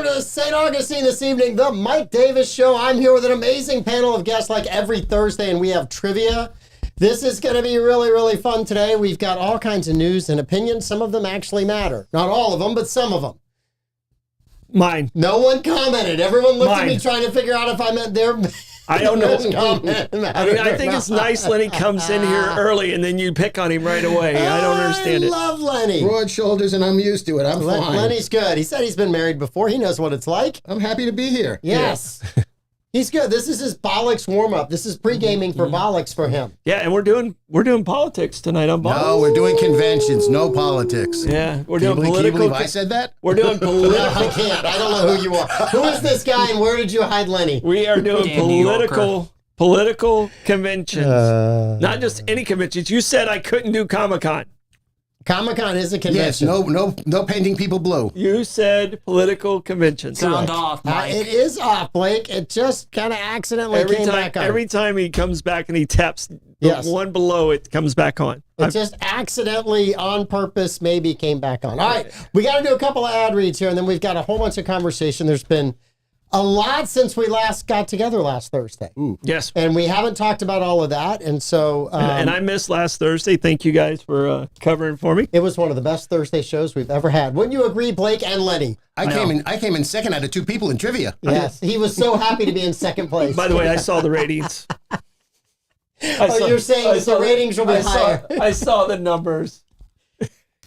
Welcome to the St. Augustine this evening, the Mike Davis Show. I'm here with an amazing panel of guests like every Thursday, and we have trivia. This is going to be really, really fun today. We've got all kinds of news and opinions. Some of them actually matter. Not all of them, but some of them. Mine. No one commented. Everyone looked at me trying to figure out if I meant their... I don't know. I think it's nice Lenny comes in here early and then you pick on him right away. I don't understand it. I love Lenny. Broad shoulders, and I'm used to it. I'm fine. Lenny's good. He said he's been married before. He knows what it's like. I'm happy to be here. Yes. Yeah. He's good. This is his Bollox warm-up. This is pre-gaming for Bollox for him. Yeah, and we're doing politics tonight on Bollox. No, we're doing conventions, no politics. Yeah, we're doing political. Can you believe I said that? We're doing political. No, I can't. I don't know who you are. Who is this guy, and where did you hide Lenny? We are doing political conventions. Not just any conventions. You said I couldn't do Comic-Con. Comic-Con is a convention. Yes, no painting people blue. You said political conventions. Sound off, Mike. It is off, Blake. It just kind of accidentally came back on. Every time he comes back and he taps the one below, it comes back on. It just accidentally, on purpose, maybe came back on. All right, we got to do a couple of ad reads here, and then we've got a whole bunch of conversation. There's been a lot since we last got together last Thursday. Ooh. Yes. And we haven't talked about all of that. And so... and I missed last Thursday. Thank you guys for covering for me. It was one of the best Thursday shows we've ever had. Wouldn't you agree, Blake and Lenny? I came in second out of two people in trivia. Yes. He was so happy to be in second place. By the way, I saw the ratings. You're saying the ratings will be higher. I saw the numbers.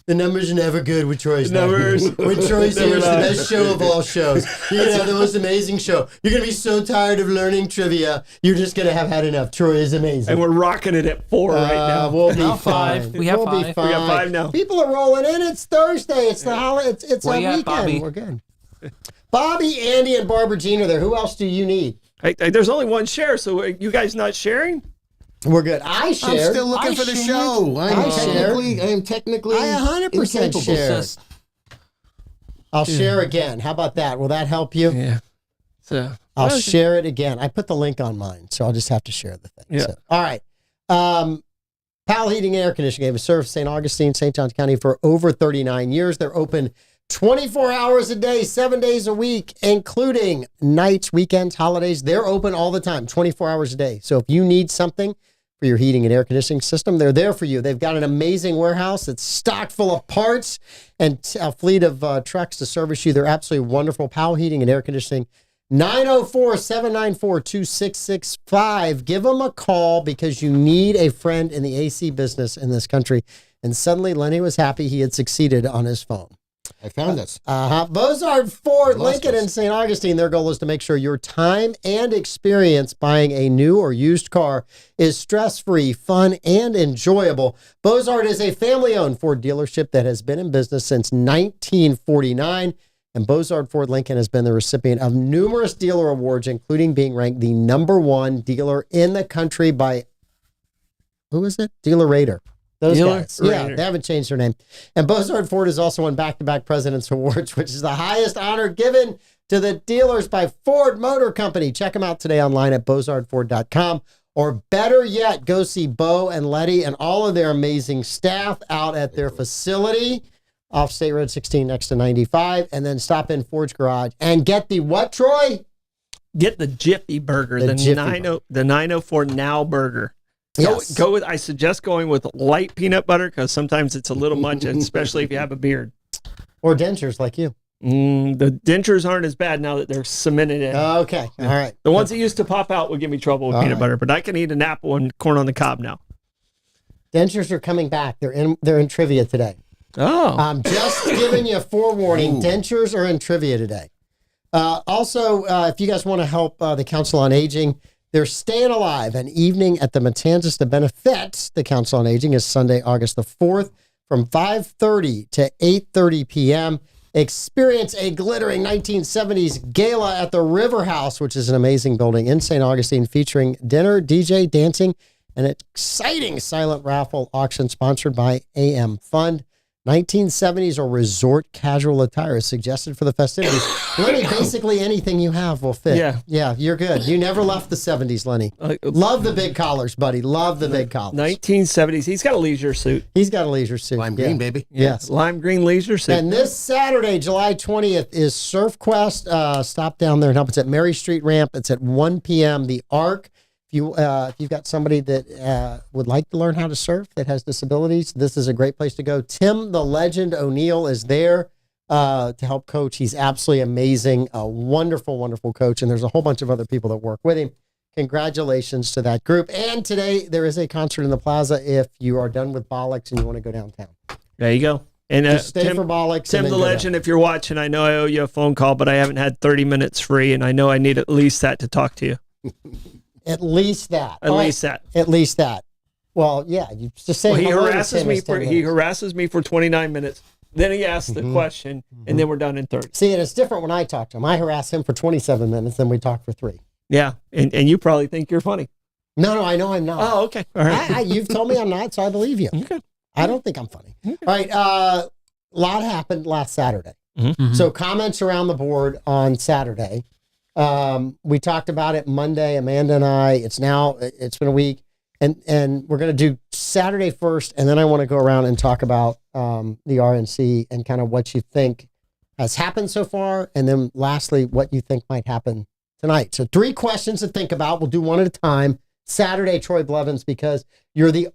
The numbers are never good with Troy's numbers. When Troy's here, it's the best show of all shows. You're going to have the most amazing show. You're going to be so tired of learning trivia, you're just going to have had enough. Troy is amazing. And we're rocking it at 4 right now. We'll be fine. We have 5. Be fine. We got 5 now. People are rolling in. It's Thursday. It's the holiday. It's a weekend. Bobby? We're good. Bobby, Andy, and Barbara Jean are there. Who else do you need? There's only one share, so are you guys not sharing? We're good. I shared. I'm still looking for the show. I am technically. I 100% shared. I'll share again. How about that? Will that help you? Yeah. So I'll share it again. I put the link on mine, so I'll just have to share the thing. Yeah. So, all right. Powell Heating and Air Conditioning have served St. Augustine, St. Johns County for over 39 years. They're open 24 hours a day, 7 days a week, including nights, weekends, holidays. They're open all the time, 24 hours a day. So if you need something for your heating and air conditioning system, they're there for you. They've got an amazing warehouse that's stocked full of parts and a fleet of trucks to service you. They're absolutely wonderful. Powell Heating and Air Conditioning, 904-794-2665. Give them a call because you need a friend in the AC business in this country. And suddenly Lenny was happy he had succeeded on his phone. I found this. Bozard Ford, Lincoln, and St. Augustine, their goal is to make sure your time and experience buying a new or used car is stress-free, fun, and enjoyable. Bozard is a family-owned Ford dealership that has been in business since 1949, and Bozard Ford Lincoln has been the recipient of numerous dealer awards, including being ranked the #1 dealer in the country by, who is it? Dealer Rater. Those guys. Yeah, they haven't changed their name. And Bozard Ford has also won back-to-back President's Awards, which is the highest honor given to the dealers by Ford Motor Company. Check them out today online at bozardford.com. Or better yet, go see Bo and Letty and all of their amazing staff out at their facility off State Road 16 next to 95. And then stop in Ford's Garage and get the what, Troy? Get the Jiffy Burger, the 904 Now Burger. Yes. I suggest going with light peanut butter because sometimes it's a little much, especially if you have a beard. Or dentures like you. The dentures aren't as bad now that they're cemented in. Okay. All right. The ones that used to pop out would give me trouble with peanut butter, but I can eat an apple and corn on the cob now. Dentures are coming back. They're in trivia today. Oh. I'm just giving you a forewarning. Dentures are in trivia today. Also, if you guys want to help the Council on Aging, they're Staying Alive, an evening at the Matanzas to benefit the Council on Aging is Sunday, August the 4th from 5:30 to 8:30 p.m. Experience a glittering 1970s gala at the River House, which is an amazing building in St. Augustine, featuring dinner, DJ, dancing, and an exciting silent raffle auction sponsored by AM Fund. 1970s or resort casual attire is suggested for the festivities. Lenny, basically anything you have will fit. Yeah, you're good. You never left the 70s, Lenny. Love the big collars, buddy. Love the big collars. 1970s. He's got a leisure suit. Lime green, baby. Yes. Lime green leisure suit. And this Saturday, July 20th, is Surf Quest. Stop down there and help. It's at Mary Street Ramp. It's at 1 p.m. The Arc. If you've got somebody that would like to learn how to surf that has disabilities, this is a great place to go. Tim the Legend O'Neill is there to help coach. He's absolutely amazing, a wonderful, wonderful coach, and there's a whole bunch of other people that work with him. Congratulations to that group. And today there is a concert in the Plaza if you are done with Bollox and you want to go downtown. There you go. And just stay for Bollox. Tim the Legend, if you're watching, I know I owe you a phone call, but I haven't had 30 minutes free, and I know I need at least that to talk to you. At least that. At least that. At least that. Well, yeah, you just say. Well, he harasses me for 29 minutes. Then he asks the question, and then we're done in 30. See, and it's different when I talk to him. I harass him for 27 minutes, then we talk for 3. Yeah, and you probably think you're funny. No, I know I'm not. Oh, okay. All right. You've told me I'm not, so I believe you. Okay. I don't think I'm funny. Okay. All right. A lot happened last Saturday. So comments around the board on Saturday. We talked about it Monday, Amanda and I. It's been a week, and we're going to do Saturday first, and then I want to go around and talk about the RNC and kind of what you think has happened so far, and then lastly, what you think might happen tonight. So 3 questions to think about. We'll do one at a time. Saturday, Troy Blevins, because you're the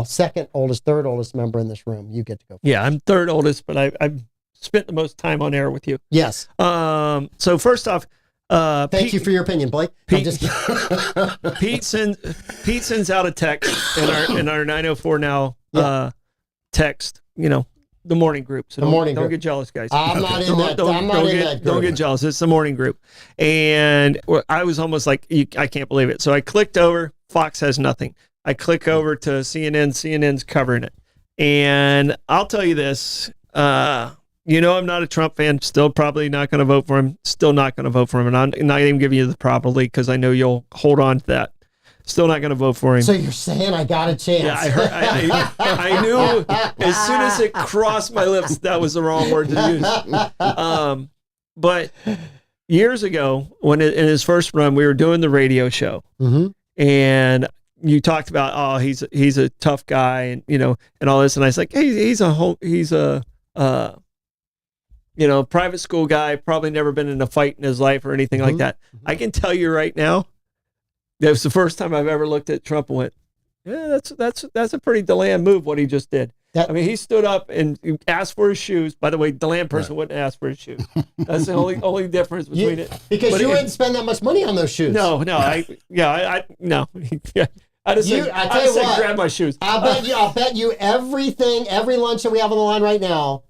second oldest, third oldest member in this room. You get to go first. Yeah, I'm third oldest, but I've spent the most time on air with you. Yes. So first off. Thank you for your opinion, Blake. Pete sends out a text in our 904 now text. You know, the morning group. So don't get jealous, guys. I'm not in that. Group. Don't get jealous. It's the morning group, and I was almost like, I can't believe it. So I clicked over. Fox has nothing. I click over to CNN. CNN's covering it, and I'll tell you this. I'm not a Trump fan. Still probably not going to vote for him. Still not going to vote for him. And I'm not even giving you the probably because I know you'll hold on to that. Still not going to vote for him. So you're saying I got a chance? Yeah, I knew as soon as it crossed my lips that was the wrong word to use. But years ago, when in his first run, we were doing the radio show, and you talked about he's a tough guy and and all this, and I was like, hey, he's a private school guy, probably never been in a fight in his life or anything like that. I can tell you right now, that was the first time I've ever looked at Trump and went, yeah, that's a pretty DeLand move, what he just did. He stood up and asked for his shoes. By the way, DeLand person wouldn't ask for his shoes. That's the only difference between it. Because you wouldn't spend that much money on those shoes. No. No. I just said, grab my shoes. I'll bet you every lunch that we have on the line right now,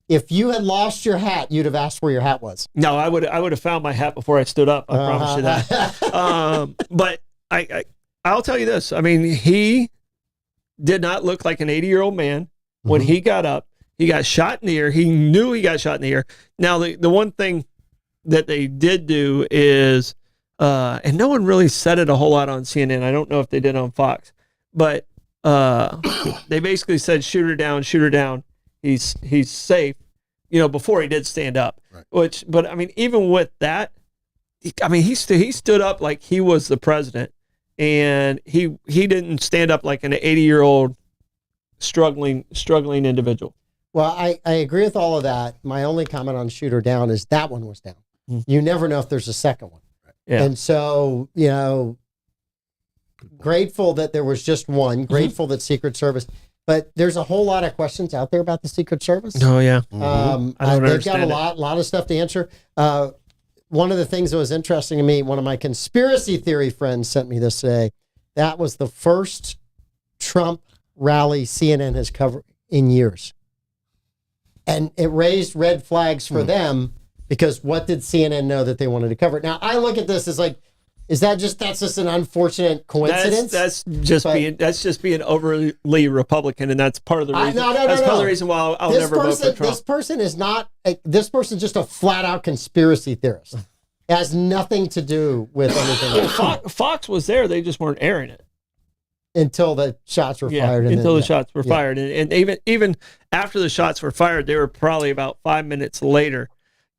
if you had lost your hat, you'd have asked where your hat was. No, I would have found my hat before I stood up. I promise you that. But I'll tell you this. I mean, he did not look like an 80-year-old man when he got up. He got shot in the ear. He knew he got shot in the ear. Now, the one thing that they did do is, and no one really said it a whole lot on CNN. I don't know if they did on Fox, but they basically said, shoot her down. He's safe, before he did stand up, right. But I mean, even with that, he stood up like he was the president, and he didn't stand up like an 80-year-old struggling individual. Well, I agree with all of that. My only comment on shoot her down is that one was down. You never know if there's a second one. Right. Yeah. And so, grateful that there was just one, grateful that Secret Service. But there's a whole lot of questions out there about the Secret Service. Oh, yeah. They've got a lot of stuff to answer. One of the things that was interesting to me, one of my conspiracy theory friends sent me this today. That was the first Trump rally CNN has covered in years. And it raised red flags for them because what did CNN know that they wanted to cover? Now, I look at this as like, that's just an unfortunate coincidence? That's just being overly Republican, and that's part of the reason. That's part of the reason why I'll never vote for Trump. This person is not. This person's just a flat out conspiracy theorist. It has nothing to do with anything. Fox was there; they just weren't airing it. until the shots were fired. And until the shots were fired. And even after the shots were fired, they were probably about 5 minutes later.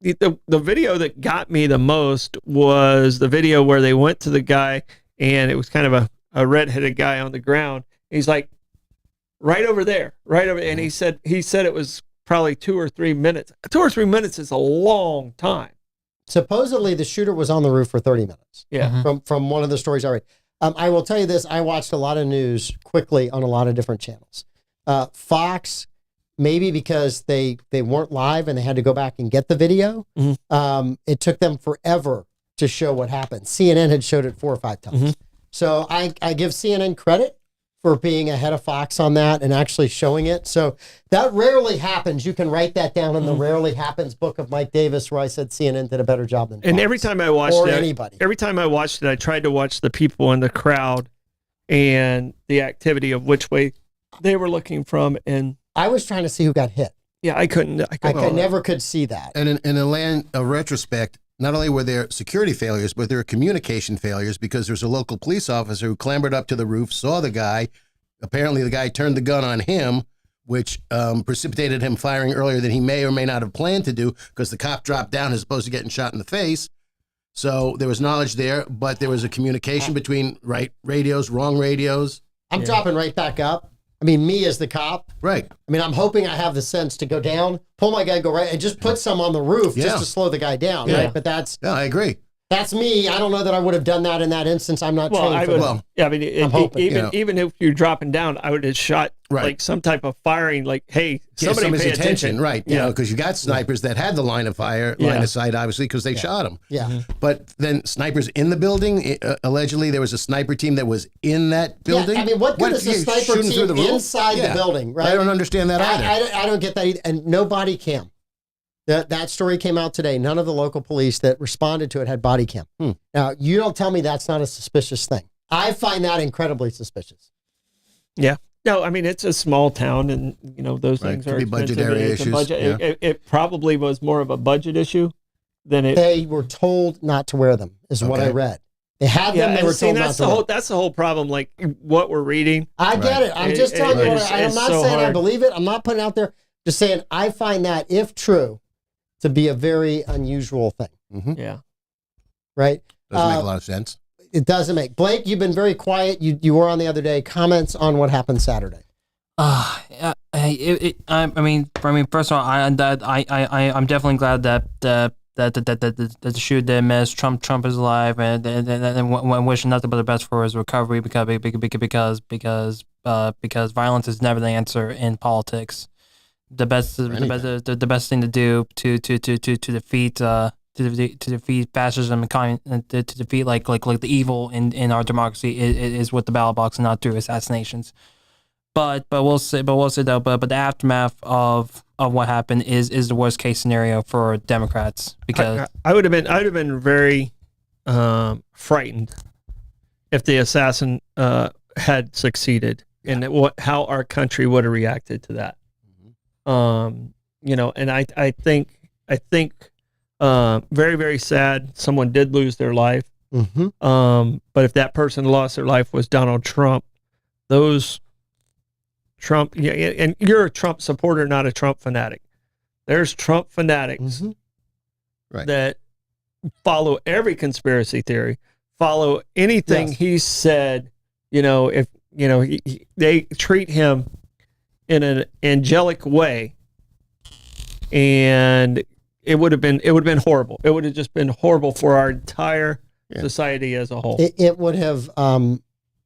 The video that got me the most was the video where they went to the guy, and it was kind of a redheaded guy on the ground. He's like, right over there. And he said it was probably 2 or 3 minutes. 2 or 3 minutes is a long time. Supposedly the shooter was on the roof for 30 minutes. Yeah. From one of the stories I read. I will tell you this. I watched a lot of news quickly on a lot of different channels. Fox, maybe because they weren't live and they had to go back and get the video. It took them forever to show what happened. CNN had showed it 4 or 5 times. So I give CNN credit for being ahead of Fox on that and actually showing it. So that rarely happens. You can write that down in the Rarely Happens book of Mike Davis, where I said CNN did a better job than Fox. And every time I watched anybody. Every time I watched it, I tried to watch the people in the crowd and the activity of which way they were looking from. And I was trying to see who got hit. Yeah, I couldn't. Never could see that. And in a land of retrospect, not only were there security failures, but there were communication failures, because there's a local police officer who clambered up to the roof, saw the guy. Apparently, the guy turned the gun on him, which precipitated him firing earlier than he may or may not have planned to do, because the cop dropped down as opposed to getting shot in the face. So there was knowledge there, but there was a communication between right radios, wrong radios. I'm dropping right back up. I mean, me as the cop. Right. I mean, I'm hoping I have the sense to go down, pull my gun, go right, and just put some on the roof just to slow the guy down, right? But that's... Yeah, I agree. That's me. I don't know that I would have done that in that instance. I'm not trained for that. Yeah, I mean, even if you're dropping down, I would have shot like some type of firing, like, hey, somebody pay attention. Right, you know, because you got snipers that had the line of sight, obviously, because they shot them. Yeah. But then snipers in the building, allegedly there was a sniper team that was in that building. Yeah, I mean, what good is a sniper team inside the building, right? I don't understand that either. I don't get that either. And no body cam. That story came out today. None of the local police that responded to it had body cam. Now, you don't tell me that's not a suspicious thing. I find that incredibly suspicious. Yeah. No, I mean, it's a small town, and, you know, those things are expensive. Budgetary issues. It probably was more of a budget issue than it... They were told not to wear them, is what I read. They had them, they were told not to wear them. That's the whole problem, like, what we're reading. I get it. I'm just telling you. I'm not saying I believe it. I'm not putting it out there. Just saying I find that, if true, to be a very unusual thing. Yeah. Right? Doesn't make a lot of sense. It doesn't make. Blake, you've been very quiet. You were on the other day. Comments on what happened Saturday? I mean, first of all, I'm definitely glad that the shooter did miss. Trump is alive, and wishing nothing but the best for his recovery, because violence is never the answer in politics. The best thing to do to defeat fascism and to defeat like the evil in our democracy is with the ballot box and not through assassinations. But we'll say though, but the aftermath of what happened is the worst case scenario for Democrats, because I would have been very frightened if the assassin had succeeded, and how our country would have reacted to that. You know, and I think very, very sad. Someone did lose their life. But if that person lost their life was Donald Trump, and you're a Trump supporter, not a Trump fanatic. There's Trump fanatics that follow every conspiracy theory, follow anything he said. You know, if you know they treat him in an angelic way, and it would have been horrible. It would have just been horrible for our entire society as a whole. It would have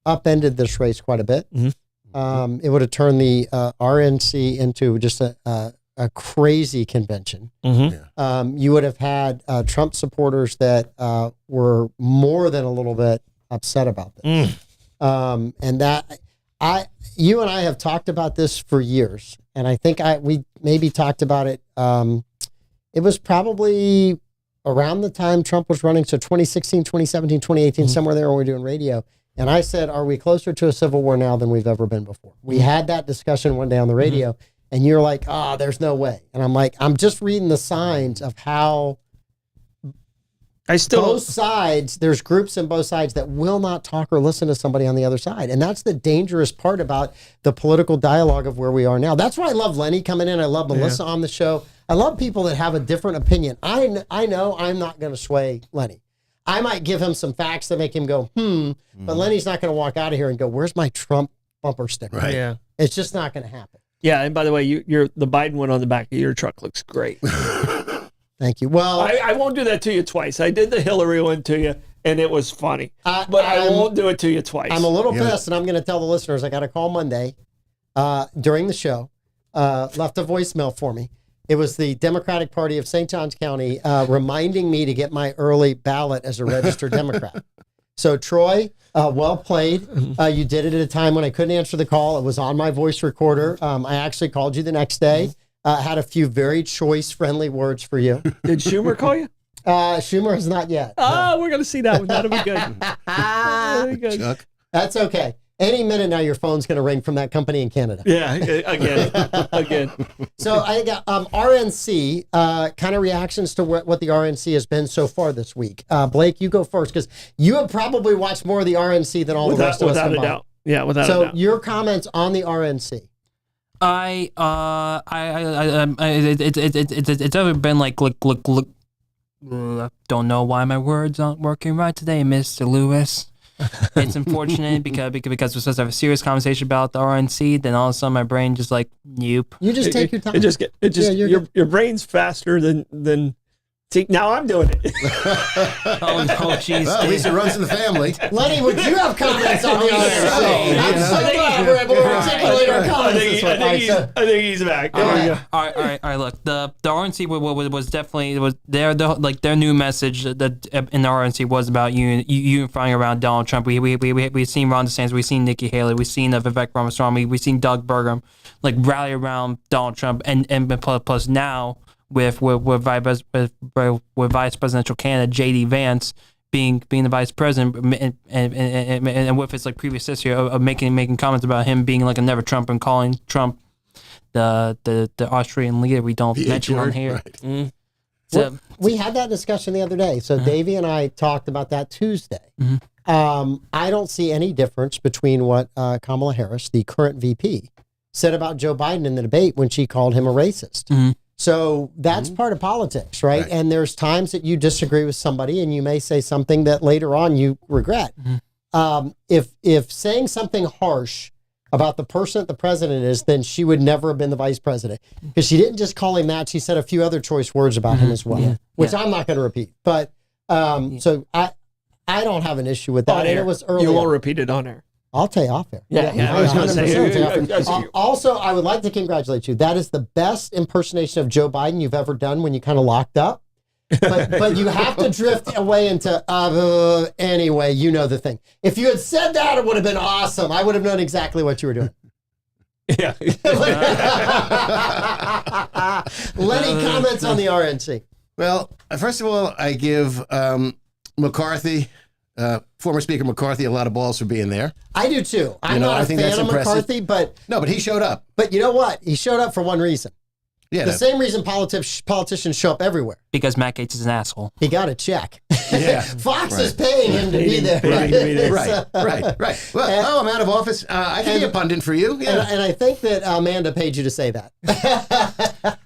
upended this race quite a bit. It would have turned the RNC into just a crazy convention. You would have had Trump supporters that were more than a little bit upset about this. And that you and I have talked about this for years, and I think we maybe talked about it. It was probably around the time Trump was running, so 2016, 2017, 2018, somewhere there when we were doing radio. And I said, are we closer to a civil war now than we've ever been before? We had that discussion one day on the radio, and you're like, there's no way. And I'm like, I'm just reading the signs of how I still both sides, there's groups in both sides that will not talk or listen to somebody on the other side. And that's the dangerous part about the political dialogue of where we are now. That's why I love Lenny coming in. I love Melissa on the show. I love people that have a different opinion. I know I'm not going to sway Lenny. I might give him some facts that make him go, but Lenny's not going to walk out of here and go, where's my Trump bumper sticker? Right. Yeah. It's just not going to happen. Yeah, and by the way, you're the Biden one on the back of your truck looks great. Thank you. Well, I won't do that to you twice. I did the Hillary one to you, and it was funny. But I won't do it to you twice. I'm a little pissed, and I'm going to tell the listeners I got a call Monday during the show, left a voicemail for me. It was the Democratic Party of St. Johns County reminding me to get my early ballot as a registered Democrat. So, Troy, well played. You did it at a time when I couldn't answer the call. It was on my voice recorder. I actually called you the next day. Had a few very choice, friendly words for you. Did Schumer call you? Schumer has not yet. Oh, we're going to see that one. That'll be good. That'll be good. Chuck. That's okay. Any minute now, your phone's going to ring from that company in Canada. Yeah, again. So I got RNC, kind of reactions to what the RNC has been so far this week. Blake, you go first because you have probably watched more of the RNC than all the rest of us without a combined. doubt. Yeah, without a So doubt. your comments on the RNC. It's ever been like, don't know why my words aren't working right today, Mr. Lewis. It's unfortunate because we're supposed to have a serious conversation about the RNC, then all of a sudden my brain just like, nope. You just take your time. Your brain's faster than. See, now I'm doing it. Oh no, jeez. Well, at least it runs in the family. Lenny, would you have comments on the RNC? so, I'm so glad we're able to articulate our comments this way. I think he's back. There we go. All right. Look, the RNC was definitely their new message that in the RNC was about unifying around Donald Trump. We've seen Ron DeSantis, we've seen Nikki Haley, we've seen Vivek Ramaswamy, we've seen Doug Burgum like rally around Donald Trump, and plus now with vice presidential candidate J.D. Vance being the vice president, and with his like previous history of making comments about him being like a never Trump and calling Trump the Austrian leader we don't mention on here. Right. So, We had that discussion the other day. So Davey and I talked about that Tuesday. I don't see any difference between what Kamala Harris, the current VP, said about Joe Biden in the debate when she called him a racist. So that's part of politics, right? And there's times that you disagree with somebody and you may say something that later on you regret. If saying something harsh about the person that the president is, then she would never have been the vice president because she didn't just call him that. She said a few other choice words about him as well, which I'm not going to repeat. But so I don't have an issue with that. On And air. it was earlier. You won't repeat it on air. I'll tell you off there. Yeah, I was going to 100% say. Also, I would like to congratulate you. That is the best impersonation of Joe Biden you've ever done when you kind of locked up. But you have to drift away into, anyway, you know the thing. If you had said that, it would have been awesome. I would have known exactly what you were doing. Yeah. Lenny, comments on the RNC. Well, first of all, I give McCarthy, former Speaker McCarthy, a lot of balls for being there. I do too. I'm not a fan of McCarthy, but he showed up. But you know what? He showed up for one reason. Yeah, the same reason politicians show up everywhere. Because Matt Gaetz is an asshole. He got a check. Yeah. Fox is paying him to be there. Right. Well, I'm out of office. I can be a pundit for you. Yeah. And I think that Amanda paid you to say that.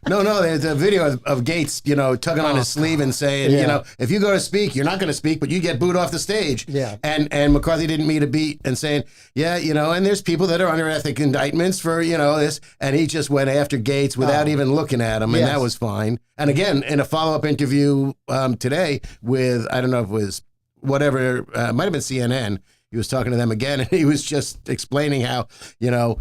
No, there's a video of Gates, tugging on his sleeve and saying, if you go to speak, you're not going to speak, but you get booed off the stage. Yeah. And McCarthy didn't meet a beat and saying, and there's people that are under ethic indictments for, this. And he just went after Gates without even looking at him. And that was fine. And again, in a follow-up interview today with, I don't know if it was whatever, it might have been CNN, he was talking to them again, and he was just explaining how, the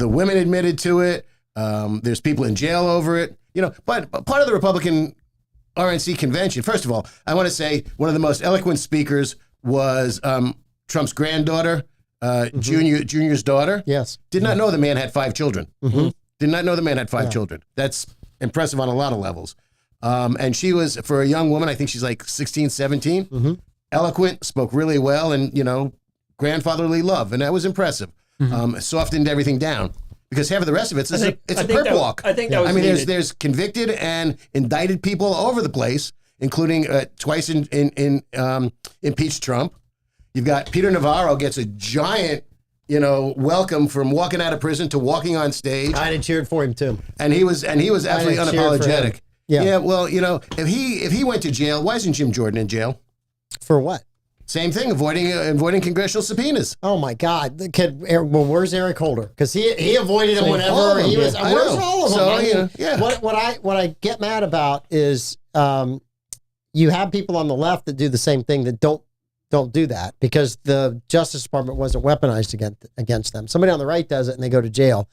women admitted to it. There's people in jail over it, but part of the Republican RNC convention, first of all, I want to say one of the most eloquent speakers was Trump's granddaughter, Junior's daughter. Yes. Did not know the man had 5 children. Did not know the man had 5 children. That's impressive on a lot of levels. And she was, for a young woman, I think she's like 16, 17, eloquent, spoke really well, and, grandfatherly love. And that was impressive. Softened everything down. Because half of the rest of it's a perp walk. I think that was needed. There's convicted and indicted people all over the place, including twice impeached Trump. You've got Peter Navarro gets a giant, welcome from walking out of prison to walking on stage. I'd have cheered for him too. And he was absolutely unapologetic. Yeah. Well, if he went to jail, why isn't Jim Jordan in jail? For what? Same thing, avoiding congressional subpoenas. Oh my God! The kid. Well, where's Eric Holder? Because he avoided him whenever he was. Yeah. Where's all of them? So, What I get mad about is you have people on the left that do the same thing that don't do that because the Justice Department wasn't weaponized against them. Somebody on the right does it and they go to jail.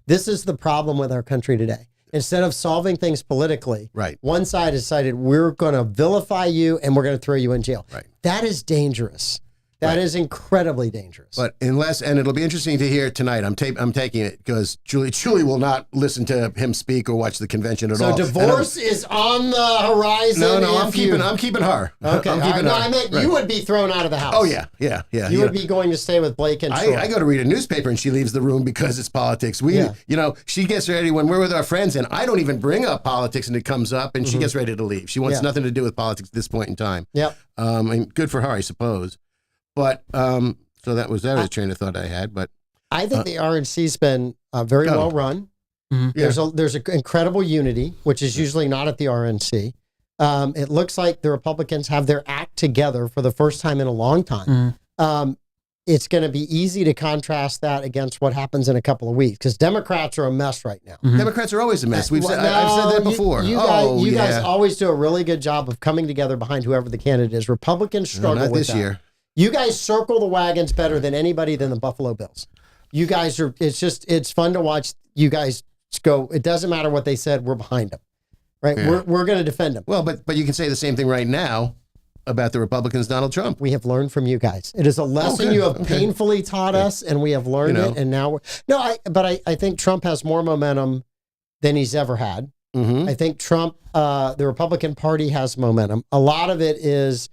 This is the problem with our country today. Instead of solving things politically, right, one side decided we're going to vilify you and we're going to throw you in jail. Right. That is dangerous. That is incredibly dangerous. But and it'll be interesting to hear tonight. I'm taking it because Julie will not listen to him speak or watch the convention at all. So divorce is on the horizon. No, I'm keeping her. Okay, I'm keeping her. I meant you would be thrown out of the house. Oh yeah. You would be going to stay with Blake and Troy. I go to read a newspaper and she leaves the room because it's politics. She gets ready when we're with our friends and I don't even bring up politics and it comes up and she gets ready to leave. She wants nothing to do with politics at this point in time. Yep. And good for her, I suppose. But so that was a train of thought I had. But I think the RNC's been very well run. Mm-hmm. There's an incredible unity, which is usually not at the RNC. It looks like the Republicans have their act together for the first time in a long time. Mm-hmm. It's going to be easy to contrast that against what happens in a couple of weeks because Democrats are a mess right now. Mm-hmm. Democrats are always a mess. I've said that before. You guys always do a really good job of coming together behind whoever the candidate is. Republicans struggle not with this that. year. You guys circle the wagons better than anybody than the Buffalo Bills. You guys are, it's fun to watch you guys go. It doesn't matter what they said. We're behind them, right? Yeah. We're going to defend them. Well, but you can say the same thing right now about the Republicans, Donald Trump. We have learned from you guys. It is a lesson you have painfully taught us and we have learned it. And now I think Trump has more momentum than he's ever had. Mm-hmm. I think Trump, the Republican Party has momentum. A lot of it is,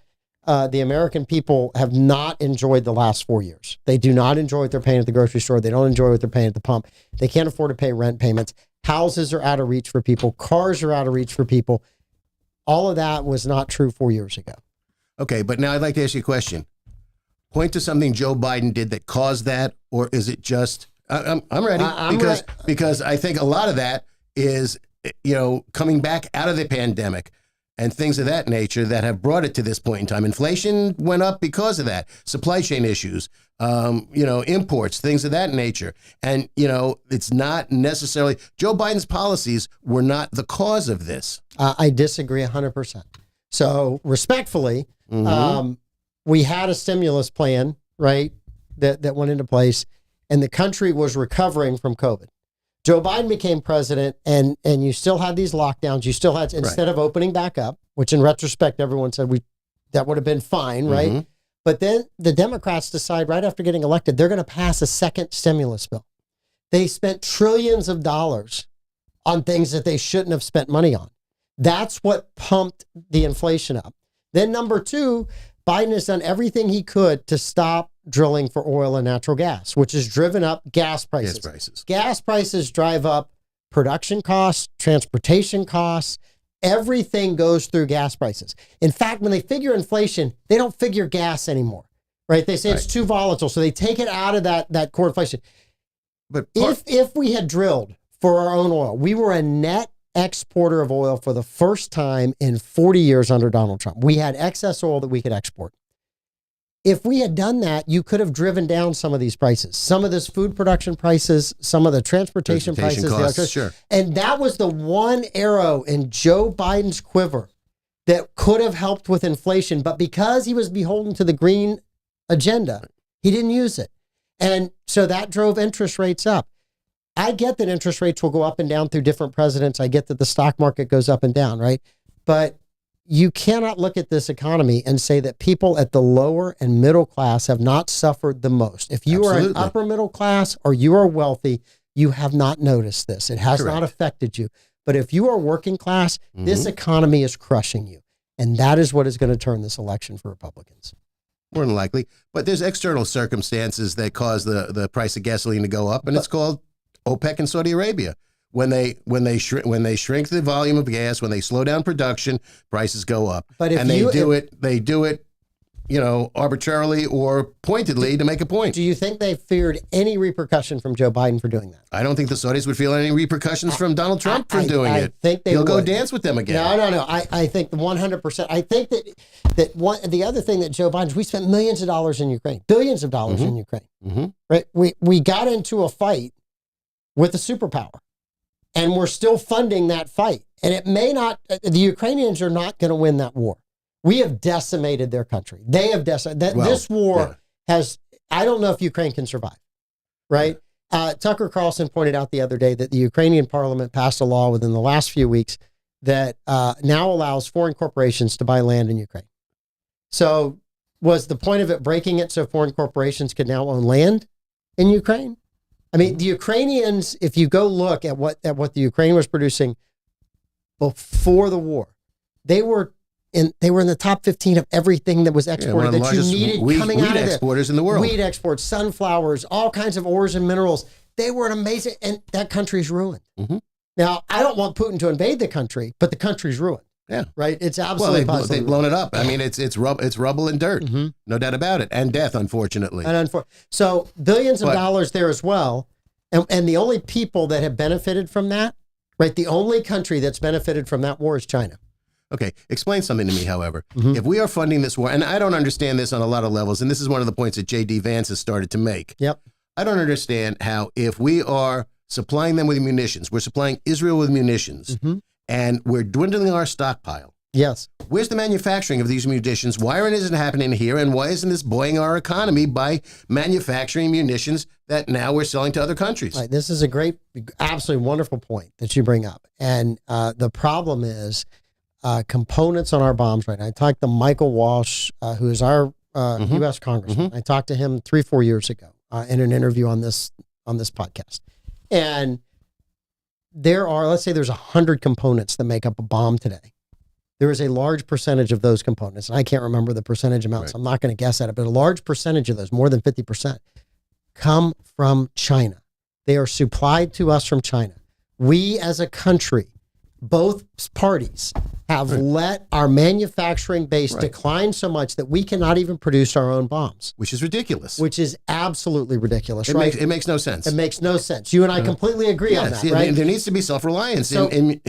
the American people have not enjoyed the last 4 years. They do not enjoy what they're paying at the grocery store. They don't enjoy what they're paying at the pump. They can't afford to pay rent payments. Houses are out of reach for people. Cars are out of reach for people. All of that was not true 4 years ago. Okay, but now I'd like to ask you a question. Point to something Joe Biden did that caused that, or is it just... I'm ready, because I think a lot of that is, coming back out of the pandemic and things of that nature that have brought it to this point in time. Inflation went up because of that. Supply chain issues, imports, things of that nature. And, it's not necessarily... Joe Biden's policies were not the cause of this. I disagree 100%. So respectfully, we had a stimulus plan, right, that went into place, and the country was recovering from COVID. Joe Biden became president, and you still had these lockdowns. You still had, instead of opening back up, which in retrospect, everyone said that would have been fine, right? Mm-hmm. But then the Democrats decide right after getting elected, they're going to pass a second stimulus bill. They spent trillions of dollars on things that they shouldn't have spent money on. That's what pumped the inflation up. Then number two, Biden has done everything he could to stop drilling for oil and natural gas, which has driven up gas prices. Gas prices drive up production costs, transportation costs. Everything goes through gas prices. In fact, when they figure inflation, they don't figure gas anymore, right? They say it's too volatile, so they take it out of that core inflation. But if we had drilled for our own oil, we were a net exporter of oil for the first time in 40 years under Donald Trump. We had excess oil that we could export. If we had done that, you could have driven down some of these prices, some of this food production prices, some of the transportation prices, costs, sure. And that was the one arrow in Joe Biden's quiver that could have helped with inflation. But because he was beholden to the green agenda, he didn't use it. And so that drove interest rates up. I get that interest rates will go up and down through different presidents. I get that the stock market goes up and down, right? But you cannot look at this economy and say that people at the lower and middle class have not suffered the most. If you are an upper middle class or you are wealthy, you have not noticed this. It has not affected you. But if you are working class, this economy is crushing you. And that is what is going to turn this election for Republicans. More than likely. But there's external circumstances that cause the price of gasoline to go up, and it's called OPEC and Saudi Arabia. when they shrink the volume of gas, when they slow down production, prices go up. But if and they do it, arbitrarily or pointedly to make a point. Do you think they feared any repercussion from Joe Biden for doing that? I don't think the Saudis would feel any repercussions from Donald Trump for doing it. I think they He'll would. go dance with them again. No. I think 100%. I think the other thing that Joe Biden's, we spent millions of dollars in Ukraine, billions of dollars in Ukraine. Mm-hmm. Right? We got into a fight with a superpower, and we're still funding that fight. And it may not. The Ukrainians are not going to win that war. We have decimated their country. They have decimated. This war has, I don't know if Ukraine can survive, right? Tucker Carlson pointed out the other day that the Ukrainian parliament passed a law within the last few weeks that now allows foreign corporations to buy land in Ukraine. So was the point of it breaking it so foreign corporations could now own land in Ukraine? I mean, the Ukrainians, if you go look at what the Ukraine was producing before the war, they were in the top 15 of everything that was exported that you needed coming out of it. Exporters in the world. Wheat exports, sunflowers, all kinds of ores and minerals. They were an amazing, and that country's ruined. Mm-hmm. Now, I don't want Putin to invade the country, but the country's ruined. Yeah. Right? It's absolutely they've blown it up. I mean, it's rubble and dirt. Mm-hmm. No doubt about it. And death, unfortunately. So billions of dollars there as well. And the only people that have benefited from that, right? The only country that's benefited from that war is China. Okay, explain something to me, however. Mm-hmm. If we are funding this war, and I don't understand this on a lot of levels, and this is one of the points that J.D. Vance has started to make. Yep. I don't understand how if we are supplying them with munitions, we're supplying Israel with munitions, and we're dwindling our stockpile. Yes. Where's the manufacturing of these munitions? Why isn't it happening here? And why isn't this buoying our economy by manufacturing munitions that now we're selling to other countries? Right. This is a great, absolutely wonderful point that you bring up. And the problem is components on our bombs right now. I talked to Michael Walsh, who is our U.S. Congressman. I talked to him 3-4 years ago in an interview on this podcast. And let's say there's 100 components that make up a bomb today. There is a large percentage of those components, and I can't remember the percentage amounts. So I'm not going to guess at it, but a large percentage of those, more than 50%, come from China. They are supplied to us from China. We as a country, both parties, have let our manufacturing base decline so much that we cannot even produce our own bombs. Which is ridiculous. Which is absolutely ridiculous, It makes no sense. It makes no sense. You and I completely agree on that, right? There needs to be self-reliance, and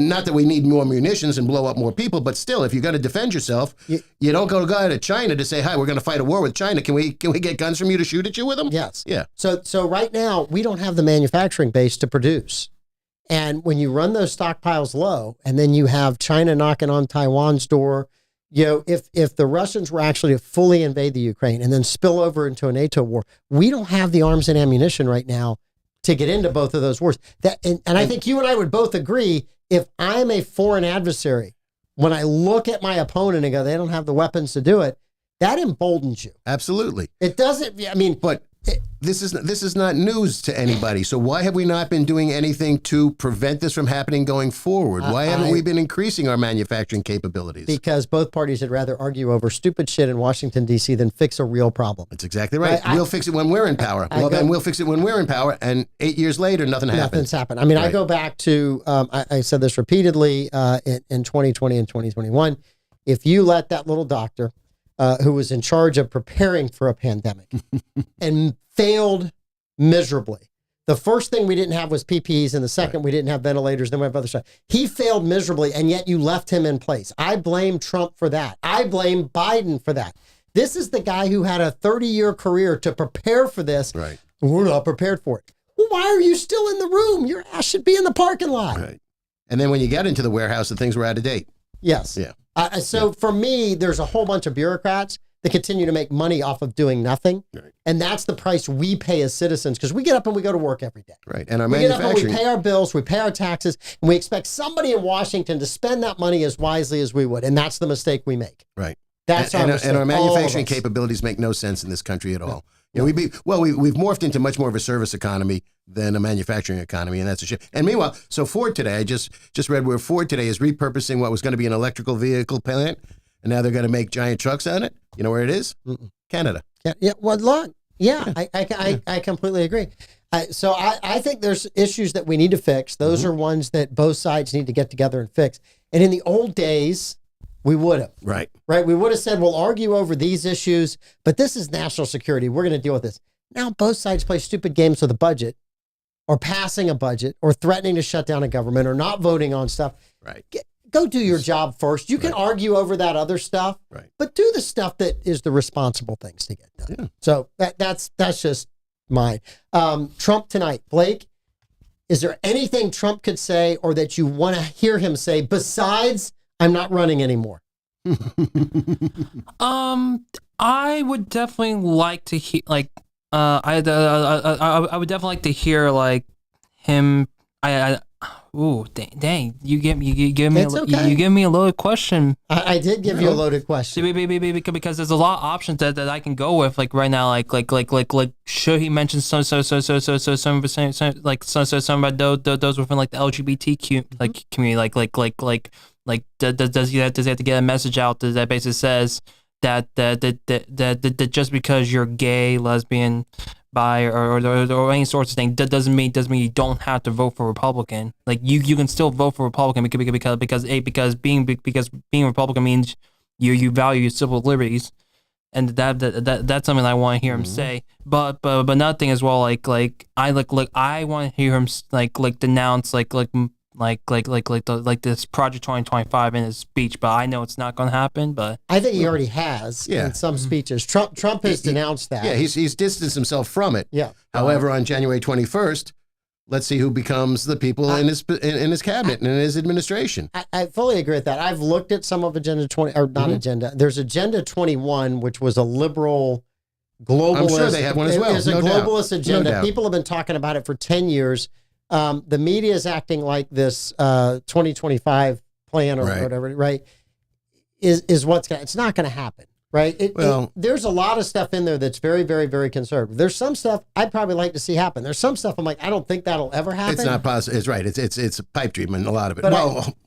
not that we need more munitions and blow up more people, but still, if you're going to defend yourself, you don't go to China to say, "Hi, we're going to fight a war with China. Can we get guns from you to shoot at you with them?" Yes. Yeah. So right now we don't have the manufacturing base to produce. And when you run those stockpiles low, and then you have China knocking on Taiwan's door, if the Russians were actually to fully invade the Ukraine and then spill over into a NATO war, we don't have the arms and ammunition right now to get into both of those wars. And I think you and I would both agree, if I'm a foreign adversary, when I look at my opponent and go, they don't have the weapons to do it, that emboldens you. Absolutely. It doesn't, but this is not news to anybody. So why have we not been doing anything to prevent this from happening going forward? Why haven't we been increasing our manufacturing capabilities? Because both parties would rather argue over stupid shit in Washington, D.C. than fix a real problem. That's exactly right. We'll fix it when we're in power. Then we'll fix it when we're in power, and 8 years later, nothing's happened. I mean, I go back to, I said this repeatedly in 2020 and 2021. If you let that little doctor who was in charge of preparing for a pandemic and failed miserably. The first thing we didn't have was PPEs, and the second we didn't have ventilators, then we have other stuff. He failed miserably, and yet you left him in place. I blame Trump for that. I blame Biden for that. This is the guy who had a 30-year career to prepare for this. Right. We're not prepared for it. Well, why are you still in the room? Your ass should be in the parking lot. Right. And then when you get into the warehouse, the things were out of date. Yes. Yeah. For me, there's a whole bunch of bureaucrats that continue to make money off of doing nothing. Right. And that's the price we pay as citizens, because we get up and we go to work every day. Right. And our we manufacturing. Get up and we pay our bills, we pay our taxes, and we expect somebody in Washington to spend that money as wisely as we would. And that's the mistake we make. Right. That's our mistake. And our manufacturing capabilities make no sense in this country at all. You know, we've morphed into much more of a service economy than a manufacturing economy, and that's a shame. And meanwhile, so Ford today, I just read where Ford today is repurposing what was going to be an electrical vehicle plant, and now they're going to make giant trucks on it. You know where it is? Canada. Yeah. Well, look, Yeah, I completely agree. So I think there's issues that we need to fix. Those are ones that both sides need to get together and fix. And in the old days, we would have. Right. We would have said, we'll argue over these issues, but this is national security. We're going to deal with this. Now both sides play stupid games with a budget, or passing a budget, or threatening to shut down a government, or not voting on stuff. Right. Go do your job first. You can argue over that other stuff, but do the stuff that is the responsible things to get done. Yeah. So that's just mine. Trump tonight. Blake, is there anything Trump could say or that you want to hear him say besides, I'm not running anymore? I would definitely like to hear, like, I would definitely like to hear, like, him. Ooh, dang! You give me a loaded question. I did give you a loaded question because there's a lot of options that I can go with. Like right now, like should he mention some about those within like the LGBTQ community, like does he have to get a message out that basically says that just because you're gay, lesbian, bi, or any sorts of thing, that doesn't mean you don't have to vote for Republican. Like you can still vote for Republican because being Republican means you value your civil liberties, and that's something I want to hear him say. But another thing as well, like I want to hear him like denounce like this Project 2025 in his speech, but I know it's not going to happen. But I think he already has in some speeches. Trump has denounced that. Yeah, he's distanced himself from it. Yeah. However, on January 21st, let's see who becomes the people in his cabinet and in his administration. I fully agree with that. I've looked at some of Agenda 20, or not Agenda. There's Agenda 21, which was a liberal globalist. I'm sure they have one as well. It's a globalist agenda. No, people have been talking about it for 10 years. The media is acting like this 2025 plan or whatever, right? Is what's going to, it's not going to happen, right? There's a lot of stuff in there that's very, very, very conservative. There's some stuff I'd probably like to see happen. There's some stuff I'm like, I don't think that'll ever happen. It's not possible. It's right. It's a pipe dream in a lot of it. But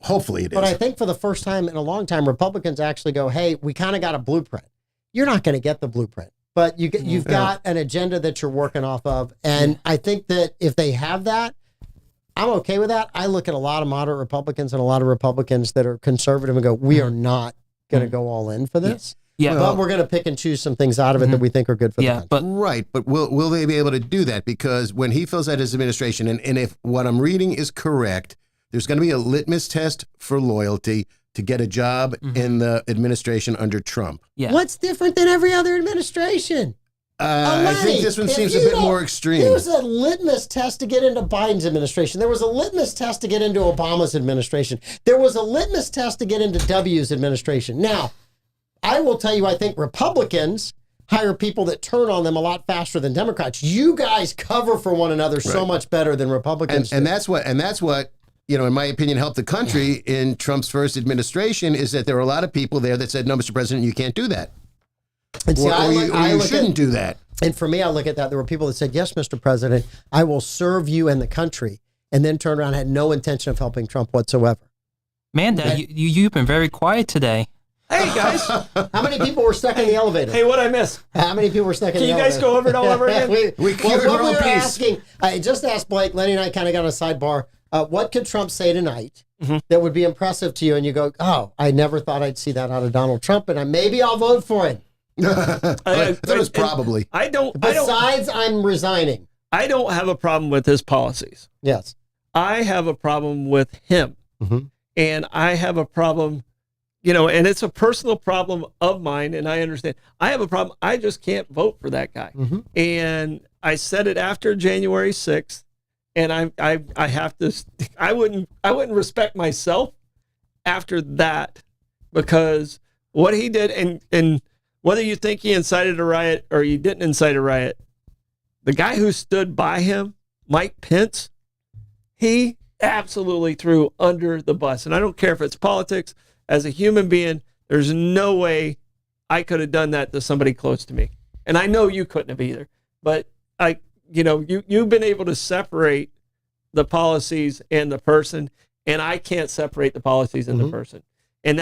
Hopefully it is. But I think for the first time in a long time, Republicans actually go, hey, we kind of got a blueprint. You're not going to get the blueprint, but you've got an agenda that you're working off of. And I think that if they have that, I'm okay with that. I look at a lot of moderate Republicans and a lot of Republicans that are conservative and go, we are not going to go all in for this. Yeah. But we're going to pick and choose some things out of it that we think are good for the country. But will they be able to do that? Because when he fills out his administration, and if what I'm reading is correct, there's going to be a litmus test for loyalty to get a job in the administration under Trump. Yeah. What's different than every other administration? I think this one seems a bit more extreme. There was a litmus test to get into Biden's administration. There was a litmus test to get into Obama's administration. There was a litmus test to get into W's administration. Now, I will tell you, I think Republicans hire people that turn on them a lot faster than Democrats. You guys cover for one another so much better than Republicans do. And that's what, in my opinion, helped the country in Trump's first administration, is that there were a lot of people there that said, no, Mr. President, you can't do that. And see, you shouldn't do that. And for me, I look at that. There were people that said, yes, Mr. President, I will serve you and the country, and then turned around and had no intention of helping Trump whatsoever. Man, Dad, you've been very quiet today. Hey, guys. How many people were stuck in the elevator? Hey, what'd I miss? How many people were stuck in the elevator? Can you guys go over it all over again? we were asking, I just asked Blake, Lenny and I kind of got a sidebar. What could Trump say tonight that would be impressive to you? And you go, oh, I never thought I'd see that out of Donald Trump, and maybe I'll vote for him. I thought it was probably. Besides, I'm resigning. I don't have a problem with his policies. Yes. I have a problem with him. And I have a problem, and it's a personal problem of mine, and I understand. I have a problem. I just can't vote for that guy. And I said it after January 6th, and I have to, I wouldn't respect myself after that, because what he did, and whether you think he incited a riot or you didn't incite a riot, the guy who stood by him, Mike Pence, he absolutely threw under the bus. And I don't care if it's politics. As a human being, there's no way I could have done that to somebody close to me. And I know you couldn't have either. But you've been able to separate the policies and the person, and I can't separate the policies and the person. And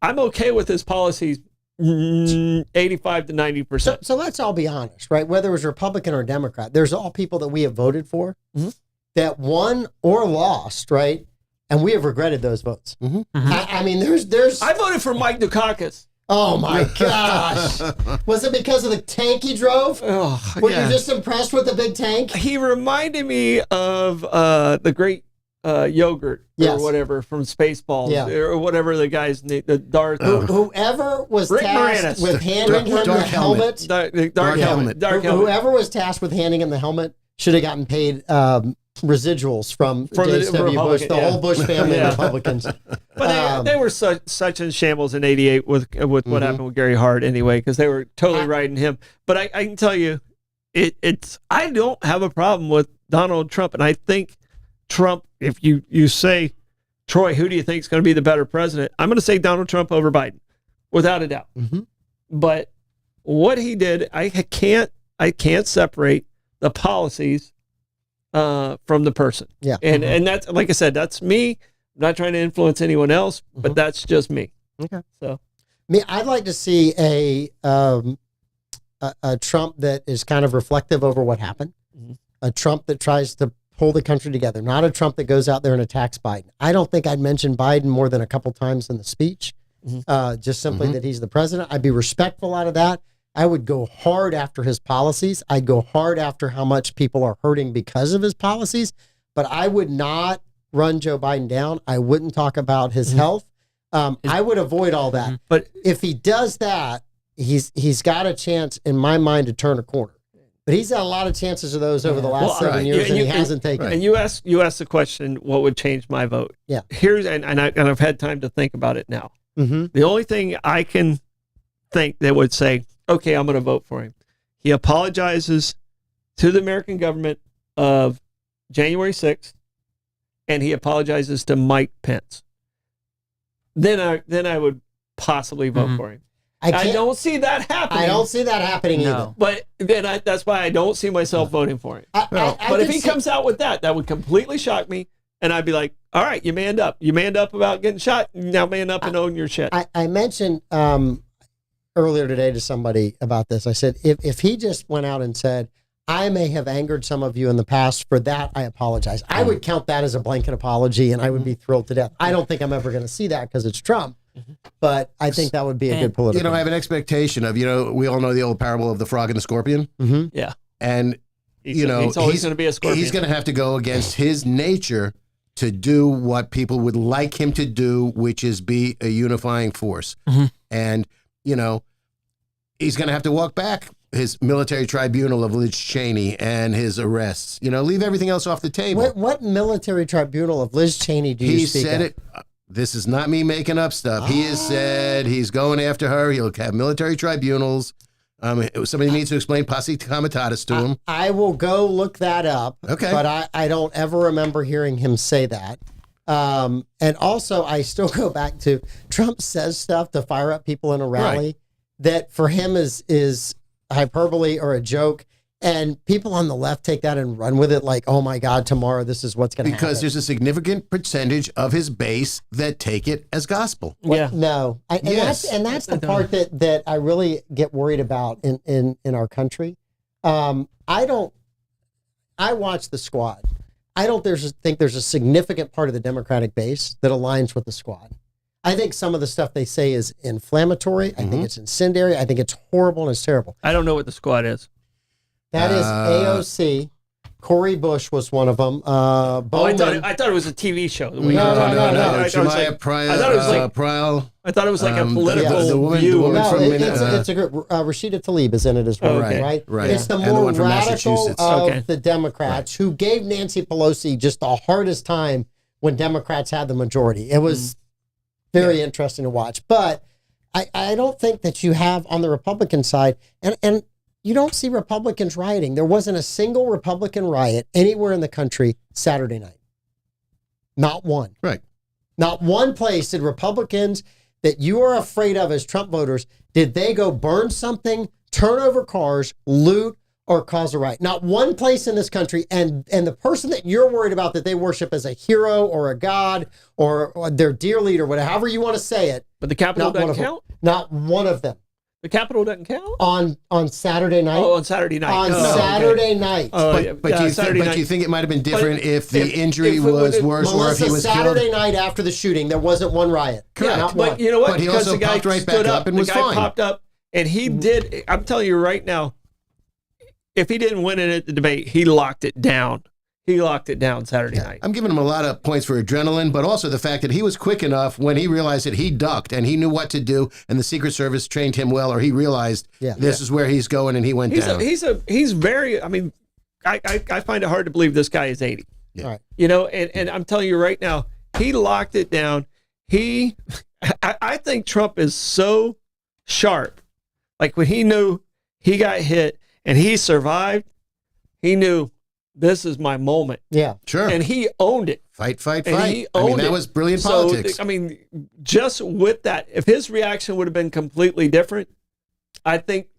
I'm okay with his policies 85 to 90%. So let's all be honest, right? Whether it was Republican or Democrat, there's all people that we have voted for that won or lost, right? And we have regretted those votes. I mean, there's. I voted for Mike Dukakis. Oh my gosh! Was it because of the tank he drove? Oh, Were you just impressed with the big tank? He reminded me of the great yogurt or whatever from Spaceballs or whatever the guy's name, the Darth. Whoever was Rick tasked Moranis. with handing him the helmet. Dark helmet. Whoever was tasked with handing him the helmet should have gotten paid residuals from George W. Bush, the whole Bush family of Republicans. But they were such in shambles in '88 with what happened with Gary Hart anyway, because they were totally riding him. But I can tell you, I don't have a problem with Donald Trump, and I think Trump. If you say, Troy, who do you think is going to be the better president? I'm going to say Donald Trump over Biden, without a doubt. But what he did, I can't separate the policies from the person. Yeah. And that's, like I said, that's me. I'm not trying to influence anyone else, but that's just me. Okay. So, I'd like to see a Trump that is kind of reflective over what happened. A Trump that tries to pull the country together, not a Trump that goes out there and attacks Biden. I don't think I'd mention Biden more than a couple times in the speech, just simply that he's the president. I'd be respectful out of that. I would go hard after his policies. I'd go hard after how much people are hurting because of his policies, but I would not run Joe Biden down. I wouldn't talk about his health. I would avoid all that. But if he does that, he's got a chance in my mind to turn a corner. But he's had a lot of chances of those over the last 7 years, and he hasn't taken. And you asked the question, what would change my vote? Yeah. Here's and I've had time to think about it now. The only thing I can think that would say, okay, I'm going to vote for him. He apologizes to the American government of January 6th, and he apologizes to Mike Pence. Then I would possibly vote for him. I don't see that happening. I don't see that happening either. But then that's why I don't see myself voting for him. But if he comes out with that would completely shock me. And I'd be like, all right, you manned up. You manned up about getting shot. Now man up and own your shit. I mentioned earlier today to somebody about this. I said, if he just went out and said, I may have angered some of you in the past. For that, I apologize. I would count that as a blanket apology, and I would be thrilled to death. I don't think I'm ever going to see that because it's Trump. But I think that would be a good political. I have an expectation of, we all know the old parable of the frog and the scorpion. Yeah. And, he's always going to be a scorpion. He's going to have to go against his nature to do what people would like him to do, which is be a unifying force. And, he's going to have to walk back his military tribunal of Liz Cheney and his arrests. Leave everything else off the table. What military tribunal of Liz Cheney do you speak of? He said it. This is not me making up stuff. He has said he's going after her. He'll have military tribunals. Somebody needs to explain posse comitatus to him. I will go look that up. Okay. But I don't ever remember hearing him say that. And also, I still go back to Trump says stuff to fire up people in a rally that for him is hyperbole or a joke. And people on the left take that and run with it like, oh my God, tomorrow this is what's going to happen. Because there's a significant percentage of his base that take it as gospel. Yeah. No. And that's the part that I really get worried about in our country. I watch the Squad. I don't think there's a significant part of the Democratic base that aligns with the Squad. I think some of the stuff they say is inflammatory. I think it's incendiary. I think it's horrible and it's terrible. I don't know what the Squad is. That is AOC. Corey Bush was one of them. I thought it was a TV show. No. Shemaiah Pryl. I thought it was like a political the woman No, from it's a group. Rashida Tlaib is in it as well, right? It's the more radical of the Democrats who gave Nancy Pelosi just the hardest time when Democrats had the majority. It was very interesting to watch. But I don't think that you have on the Republican side, and you don't see Republicans rioting. There wasn't a single Republican riot anywhere in the country Saturday night. Not one. Right. Not one place did Republicans that you are afraid of as Trump voters, did they go burn something, turn over cars, loot, or cause a riot? Not one place in this country. And the person that you're worried about that they worship as a hero or a god or their dear leader, whatever, however you want to say it. But the Capitol doesn't count? Not one of them. The Capitol doesn't count? on Saturday night. Oh, on Saturday night. On Oh, Saturday okay. night. But you think it might have been different if the injury was worse or if he was Saturday killed? night after the shooting, there wasn't one riot. Correct. Not But one. you know what? But he Because also the guy popped right back stood up and was the guy fine. popped up, and he did. I'm telling you right now, if he didn't win it at the debate, he locked it down. He locked it down Saturday night. I'm giving him a lot of points for adrenaline, but also the fact that he was quick enough when he realized that he ducked and he knew what to do, and the Secret Service trained him well, or he realized this is where he's going, and he went down. He's very. I mean, I find it hard to believe this guy is 80. Yeah. Right. You know, and I'm telling you right now, he locked it down. I think Trump is so sharp. Like when he knew he got hit and he survived, he knew this is my moment. Yeah. Sure. And he owned it. Fight. And he owned that it. was brilliant So, politics. I mean, just with that, if his reaction would have been completely different, I think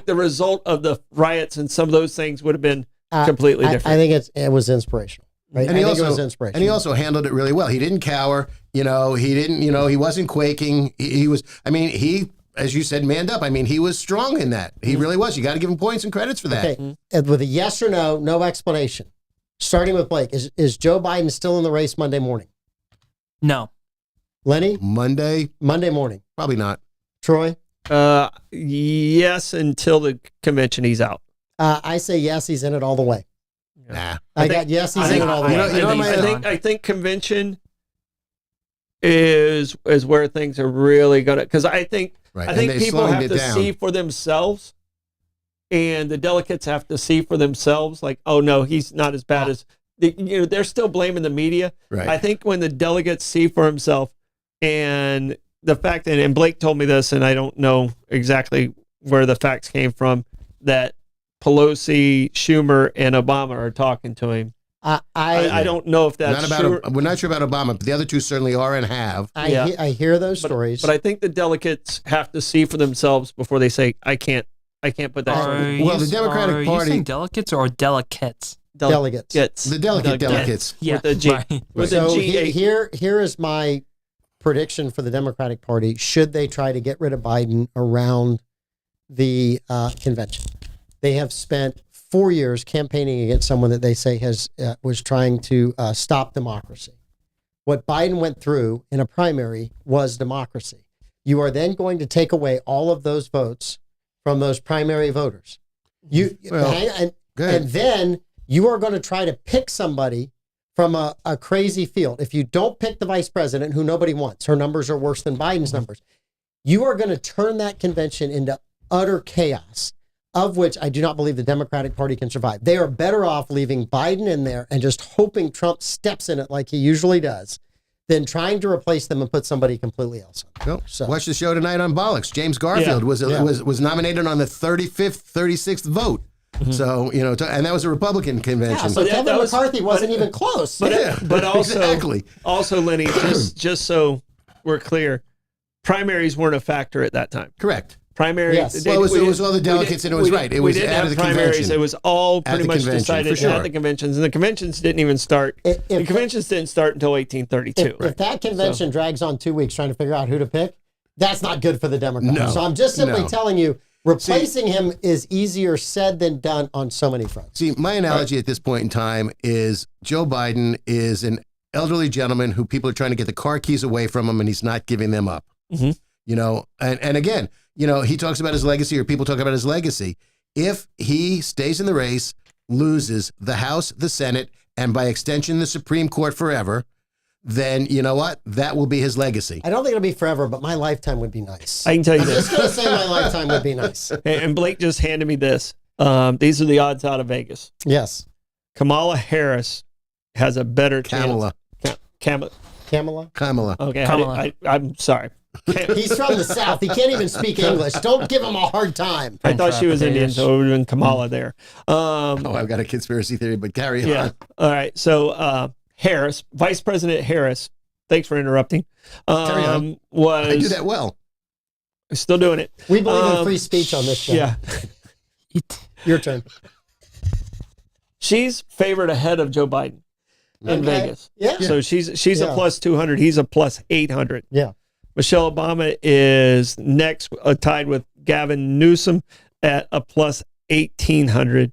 the result of the riots and some of those things would have been completely different. I think it was inspirational. Right? And he I think also it was inspirational. And he also handled it really well. He didn't cower. He didn't. He wasn't quaking. He was. I mean, he, as you said, manned up. I mean, he was strong in that. He really was. You got to give him points and credits for that. Okay. And with a yes or no, no explanation. Starting with Blake, is Joe Biden still in the race Monday morning? No. Lenny? Monday morning. probably not. Troy? Yes, until the convention he's out. I say yes, he's in it all the way. Nah. I got yes, he's in it all the way. I think convention is where things are really gonna, because I think people have to see for themselves, and the delegates have to see for themselves. Like, oh no, he's not as bad as they're still blaming the media. Right. I think when the delegates see for himself, and the fact that, and Blake told me this, and I don't know exactly where the facts came from, that Pelosi, Schumer, and Obama are talking to him. I don't know if that's true. We're not sure about Obama, but the other two certainly are and have. I hear those stories. But I think the delegates have to see for themselves before they say, I can't put that. The Democratic Party. Are you saying delegates or delegates? Delegates. The delegates. Yeah. With the G. Right. With So the G. here is my prediction for the Democratic Party should they try to get rid of Biden around the convention. They have spent 4 years campaigning against someone that they say was trying to stop democracy. What Biden went through in a primary was democracy. You are then going to take away all of those votes from those primary voters. And then you are going to try to pick somebody from a crazy field. If you don't pick the vice president, who nobody wants, her numbers are worse than Biden's numbers, you are going to turn that convention into utter chaos, of which I do not believe the Democratic Party can survive. They are better off leaving Biden in there and just hoping Trump steps in it like he usually does than trying to replace them and put somebody completely else on. Well, watch the show tonight on Bollox. James Garfield was nominated on the 35th, 36th vote. Mm-hmm. So, and that was a Republican convention. Yeah, so Kevin McCarthy wasn't even close. But also, exactly. Also, Lenny, just so we're clear, primaries weren't a factor at that time. Correct. Primary. Yes. Well, it was all the delegates, and it was right. It was at the convention. It was all pretty much decided sure. at the conventions, and the conventions didn't even start. The conventions didn't start until 1832. If that convention drags on 2 weeks trying to figure out who to pick, that's not good for the Democrats. No, so I'm just simply telling you, replacing him is easier said than done on so many fronts. See, my analogy at this point in time is Joe Biden is an elderly gentleman who people are trying to get the car keys away from him, and he's not giving them up. Mm-hmm. And again, he talks about his legacy, or people talk about his legacy. If he stays in the race, loses the House, the Senate, and by extension, the Supreme Court forever, then you know what? That will be his legacy. I don't think it'll be forever, but my lifetime would be nice. I can tell you this. I'm just going to say my lifetime would be nice. And Blake just handed me this. These are the odds out of Vegas. Yes. Kamala Harris has a better Kamala. chance. Kamala? Okay, Kamala. I'm sorry. He's from the South. He can't even speak English. Don't give him a hard time. I thought she was Indian, so it would have been Kamala there. I've got a conspiracy theory, but carry on. Yeah. All right. So Harris, Vice President Harris, thanks for interrupting. Carry on. I do that well. Still doing it. We believe in free speech on this show. Yeah. Your turn. She's favored ahead of Joe Biden in Vegas. Yeah. So she's a plus 200. He's a plus 800. Yeah. Michelle Obama is next, tied with Gavin Newsom at a plus 1,800.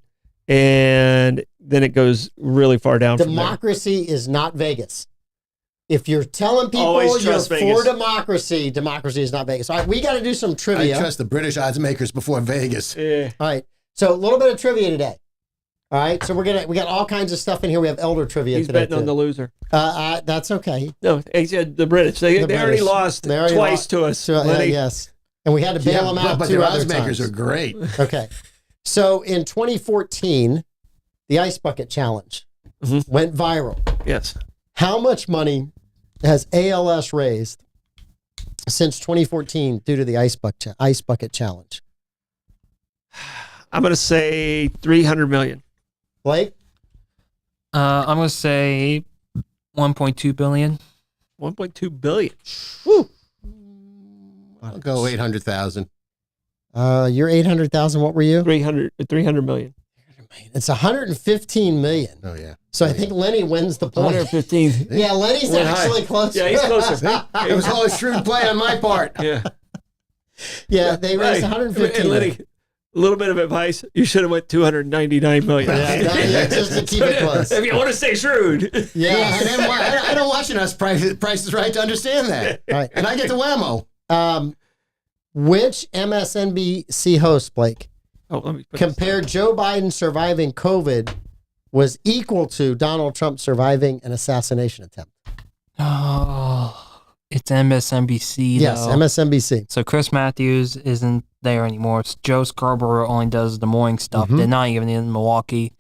And then it goes really far down. Democracy is not Vegas. If you're telling people Always you're trust for Vegas. democracy is not Vegas. All right, we got to do some I trivia. trust the British odds makers before Vegas. Yeah. All right, so a little bit of trivia today. All right, so we got all kinds of stuff in here. We have elder trivia He's today. betting on the loser. That's okay. No, he said the British. They already British. lost They already twice lost. to us. So, Lenny. yes, and we had to bail them out but two their other odds makers times. are great. Okay, so in 2014, the Ice Bucket Challenge went viral. Yes. How much money has ALS raised since 2014 due to the Ice Bucket Challenge? I'm going to say 300 million. Blake? I'm gonna say 1.2 billion. 1.2 billion. Woo. I'll go 800,000. You're 800,000. What were you? 300 million. It's 115 million. Oh, yeah. So I think Lenny wins the point. 115. Yeah, Lenny's Went high. actually closer. Yeah, he's closer. It was all a shrewd play on my part. Yeah. Yeah, they raised Right. 115 And Lenny, million. a little bit of advice. You should have went 299 million. Yeah, just to keep it close. If you want to stay shrewd. Yeah, Yeah. and then I don't watch enough Price is Right to understand that. All right. And I get the whammo. Which MSNBC host, Blake, Oh, let me put compared Joe Biden surviving COVID was equal to Donald Trump surviving an assassination attempt? Oh, it's MSNBC. Yes, though. MSNBC. So Chris Matthews isn't there anymore. It's Joe Scarborough only does the morning stuff. They're not even in Milwaukee.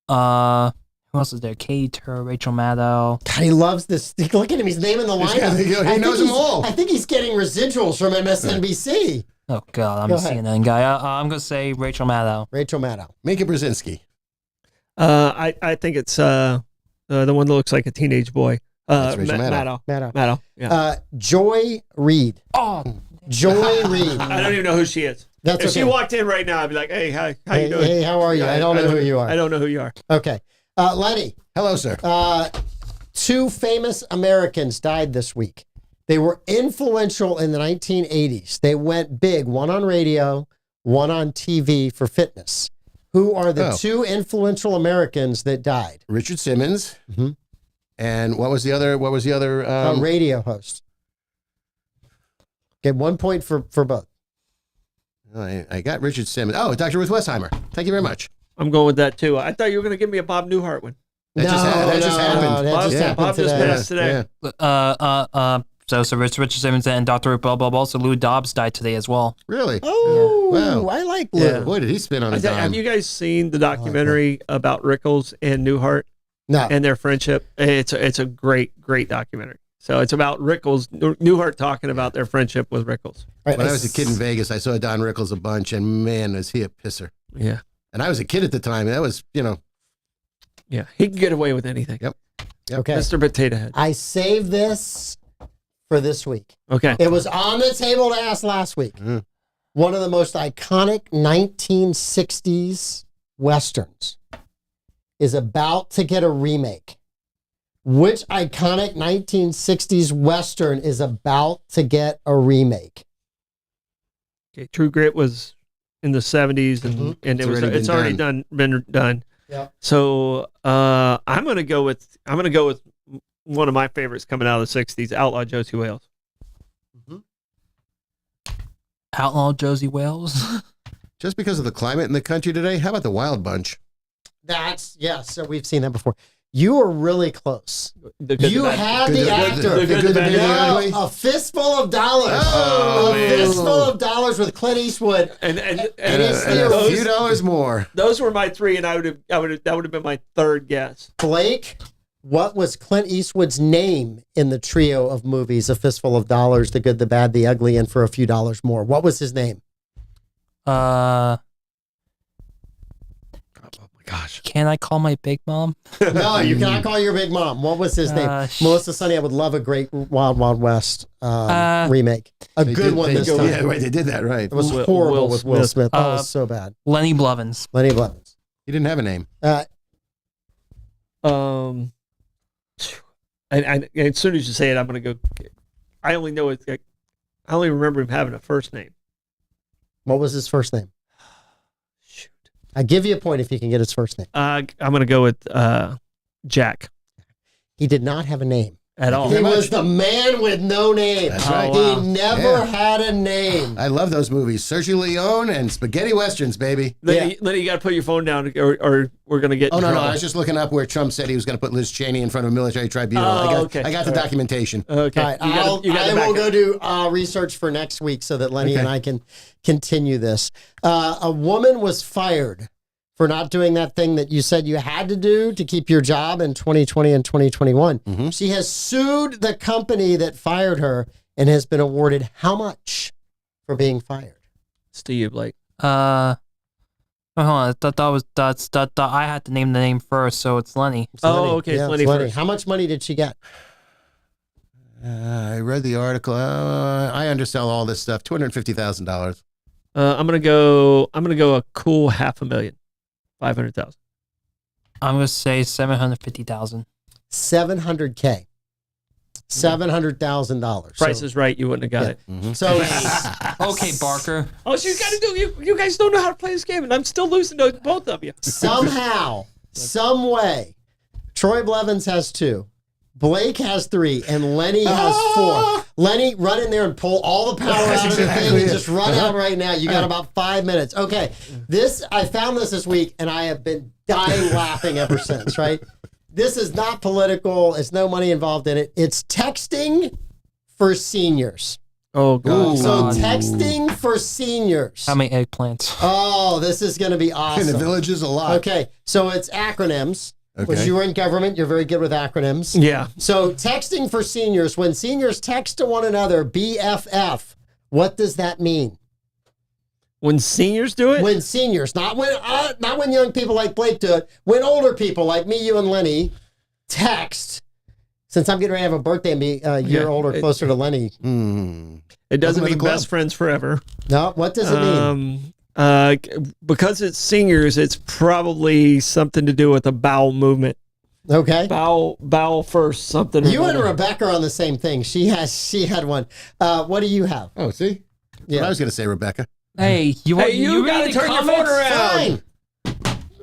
Who else is there? Katie Tur, Rachel Maddow. God, he loves this. Look at him. He's naming the lineup. He I think knows them he's- all. I think he's getting residuals from MSNBC. Oh God, I'm Go a ahead. CNN guy. I'm gonna say Rachel Maddow. Rachel Maddow. Mika Brzezinski. I think it's the one that looks like a teenage boy. That's Rachel Maddow. Maddow. Yeah. Joy Reid. Oh, Joy Reid. I don't even know who she is. That's If she okay. walked in right now, I'd be like, "Hey, how Hey, you doing? hey, how are you? I don't know who you are. I don't know who you are." Okay. Lenny, Hello, sir. two famous Americans died this week. They were influential in the 1980s. They went big, one on radio, one on TV for fitness. Who are the two influential Americans that died? Richard Simmons. Mhm. And what was the other? A radio host. Get 1 point for both. I got Richard Simmons. Oh, Dr. Ruth Westheimer. Thank you very much. I'm going with that too. I thought you were going to give me a Bob Newhart one. That just happened. that just happened Bob just today. passed today. Yeah. So Richard Simmons and Dr. Bob. Also, Lou Dobbs died today as well. Really? Oh, Wow. I like Lou. Yeah. Boy, did he spin on a Have dime. you guys seen the documentary about Rickles and Newhart No. and their friendship? It's a great documentary. So it's about Rickles, Newhart talking about their friendship with Rickles. All right, When I was a kid in Vegas, I saw Don Rickles a bunch, and man, is he a pisser. Yeah. And I was a kid at the time. That was, Yeah. He can get away with anything. Yep. Okay. Mr. Potato Head. I saved this for this week. Okay. It was on the table to ask last week. Mm. One of the most iconic 1960s Westerns is about to get a remake. Which iconic 1960s Western is about to get a remake? Okay. True Grit was in the 70s and it's already been done. Yeah. So I'm gonna go with one of my favorites coming out of the 60s, Outlaw Josie Wales. Outlaw Josie Wales. just because of the climate in the country today, how about the Wild Bunch? So we've seen that before. You were really close. You had Good, the the- actor. the good, the bad, and the No, ugly? a fistful of dollars. Oh, a man. fistful of dollars with Clint Eastwood. And it's And a those- few dollars more. those were my three, and that would have been my third guess. Blake, what was Clint Eastwood's name in the trio of movies, A Fistful of Dollars, The Good, the Bad, the Ugly, and For a Few Dollars More? What was his name? Oh my gosh. Can I call my big mom? No, you cannot call your big mom. What was his name? Melissa Sonny, I would love a great Wild Wild West remake. A good one this time. Yeah, right. They did that right. It was Will horrible with Will Smith. Smith. Oh, it was so bad. Lenny Blevins. Lenny Blevins. He didn't have a name. And as soon as you say it, I'm gonna go. I only know it. I only remember him having a first name. What was his first name? Shoot. I give you a point if you can get his first name. I'm going to go with Jack. He did not have a name. At all. He was the man with no name. That's right. He never had a name. I love those movies. Sergio Leone and spaghetti westerns, baby. Lenny, you got to put your phone down, or we're going to get. Oh, in no, trouble. I was just looking up where Trump said he was going to put Liz Cheney in front of a military tribunal. Oh, I got the documentation. Okay. All right, I will go do research for next week so that Lenny and I can continue this. A woman was fired for not doing that thing that you said you had to do to keep your job in 2020 and 2021. Mm-hmm. She has sued the company that fired her and has been awarded how much for being fired? It's to you, Blake. Hold on. I had to name the name first, so it's Lenny. It's Lenny. Okay, Yeah, it's it's Lenny first. How much money did she get? I read the article. I undersell all this stuff. $250,000. I'm gonna go a cool $500,000. 500,000. I'm gonna say 750,000. $700K. $700,000. Price is right. You wouldn't have got it. Mm-hmm. So Okay, Barker. Oh, so you got to do. You guys don't know how to play this game, and I'm still losing to both of you. somehow, some way, Troy Blevins has 2, Blake has 3, and Lenny has 4. Lenny, run in there and pull all the power out of the thing and just run out right now. You got about 5 minutes. Okay, I found this week, and I have been dying laughing ever since, right? This is not political. It's no money involved in it. It's texting for seniors. Oh God. So texting for seniors. How many eggplants? Oh, this is going to be awesome. In the villages, a lot. Okay, so it's acronyms. Okay. Which you were in government, you're very good with acronyms. Yeah. So texting for seniors, when seniors text to one another, BFF, what does that mean? When seniors do it. When seniors, not when young people like Blake do it, when older people like me, you, and Lenny text. Since I'm getting ready to have a birthday and be a year older, closer to Lenny. It doesn't Welcome to mean the club. best friends forever. No, what does it mean? Because it's seniors, it's probably something to do with a bowel movement. Okay. Bowel first, something. You and Rebecca are on the same thing. She had one. What do you have? Oh, see? Yeah. I was going to say Rebecca. Hey, you Hey, you read gotta the turn your comments? phone around. Fine.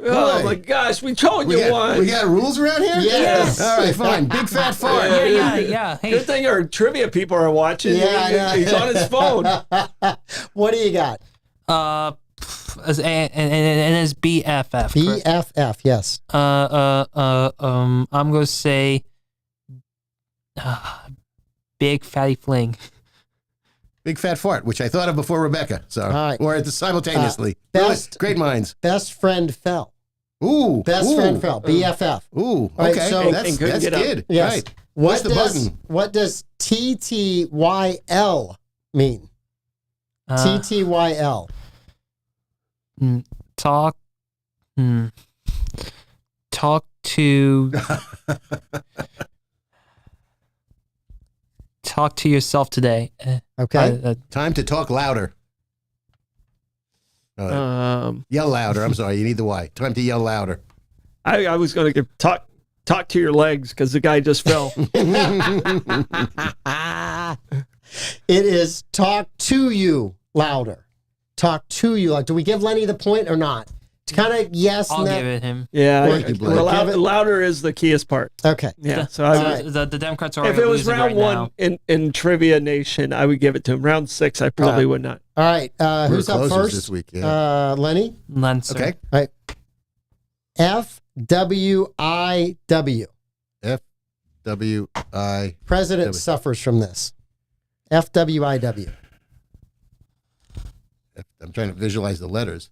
Oh Why? my gosh, we told you one. We got rules around here? Yes. All right, fine. Big fat fart. Yeah. Hey, Good thing our trivia people are watching. Yeah, I know. He's on his phone. What do you got? and it's BFF. correct? BFF, yes. I'm gonna say big fatty fling. Big fat fart, which I thought of before Rebecca. So, All right. or simultaneously. best- Great minds. Best friend fell. Ooh. Best ooh, friend fell. BFF. Ooh. right, Okay. so- that's And couldn't get up. good. Yes. Right. What's the button? What does TTYL mean? TTYL. Talk. Talk to. Talk to yourself today. Okay. Time to talk louder. Yell louder. I'm sorry. You need the Y. Time to yell louder. I was going to talk to your legs because the guy just fell. It is talk to you louder. Talk to you. Like, do we give Lenny the point or not? It's kind of yes. I'll and give it him. Yeah, Thank you, Blake. louder is the keyest part. Okay. Yeah, so The Democrats are if it was losing round right one now. in Trivia Nation, I would give it to him. Round 6, I probably would not. All right. Who's We're up closers first? this week, yeah. Lenny. Lancer. Okay. All right. FWIW. FWI. President W. suffers from this. FWIW. I'm trying to visualize the letters.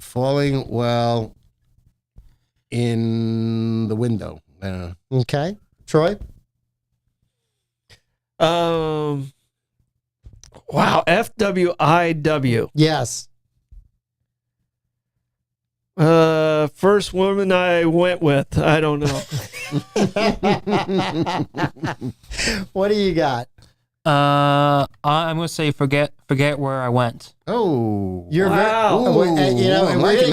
Falling while in the window. Okay. Troy. Wow, FWIW. Yes. First woman I went with. I don't know. What do you got? I'm gonna say forget where I went. Oh. You're Wow. and I'm we're liking going to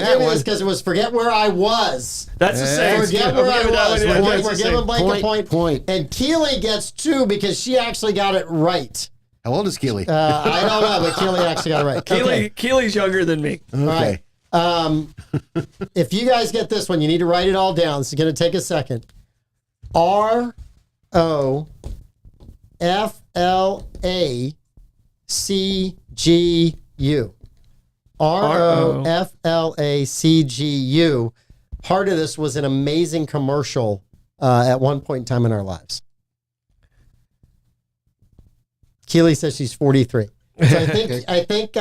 that give you one. this because it was forget where I was. That's the same. Forget I'm where I giving that was. one- yeah, We're that's the giving same. Blake a point. Point. And Keely gets 2 because she actually got it right. How old is Keely? I don't know, but Keely actually got it right. Okay. Keely's younger than me. Okay. All right. If you guys get this one, you need to write it all down. It's going to take a second. ROFLACGU. ROFLACGU. Part of this was an amazing commercial at one point in time in our lives. Keely says she's 43. So I think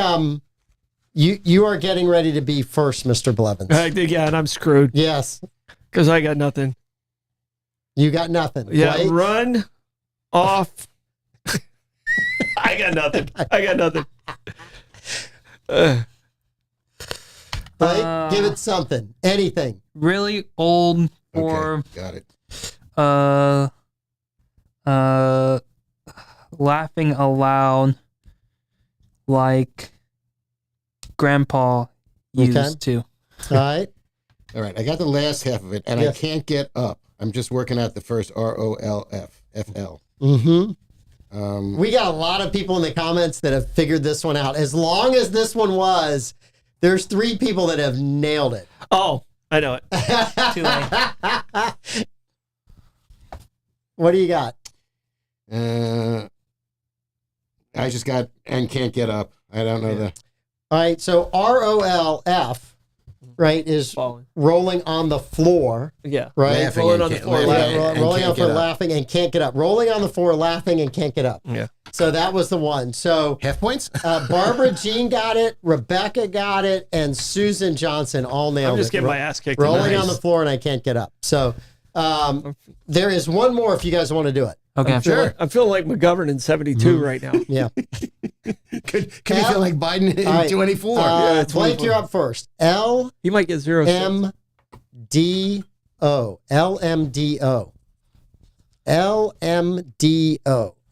you are getting ready to be first, Mr. Blevins. Yeah, and I'm screwed Yes. because I got nothing. You got nothing. Yeah, Blake? run off. I got nothing. Blake, give it something. Anything. Really old or Got it. laughing aloud like Grandpa used to. All right. All right. I got the last half of it, and I can't get up. I'm just working out the first ROLFFL. Mm-hmm. We got a lot of people in the comments that have figured this one out. As long as this one was, there's 3 people that have nailed it. Oh, I know it. Too late. What do you got? I just got and can't get up. I don't know the. All right. So ROLF, right, is Falling. rolling on the floor. Yeah. Right. Laughing Rolling and on the can't- floor, laughing Yeah, and rolling can't on the floor, get up. laughing and can't get up. Rolling on the floor, laughing and can't get up. Yeah. So that was the one. So Half points? Barbara Jean got it, Rebecca got it, and Susan Johnson all nailed it. I'm just getting my ass kicked. Rolling Nice. on the floor and I can't get up. So there is one more if you guys want to do it. Okay. Sure. I'm feeling like McGovern in 72 right now. Yeah. Could you feel like Biden in All right. 24? Yeah, Blake, 24. you're up first. LMDO. He might get 0. LMDO.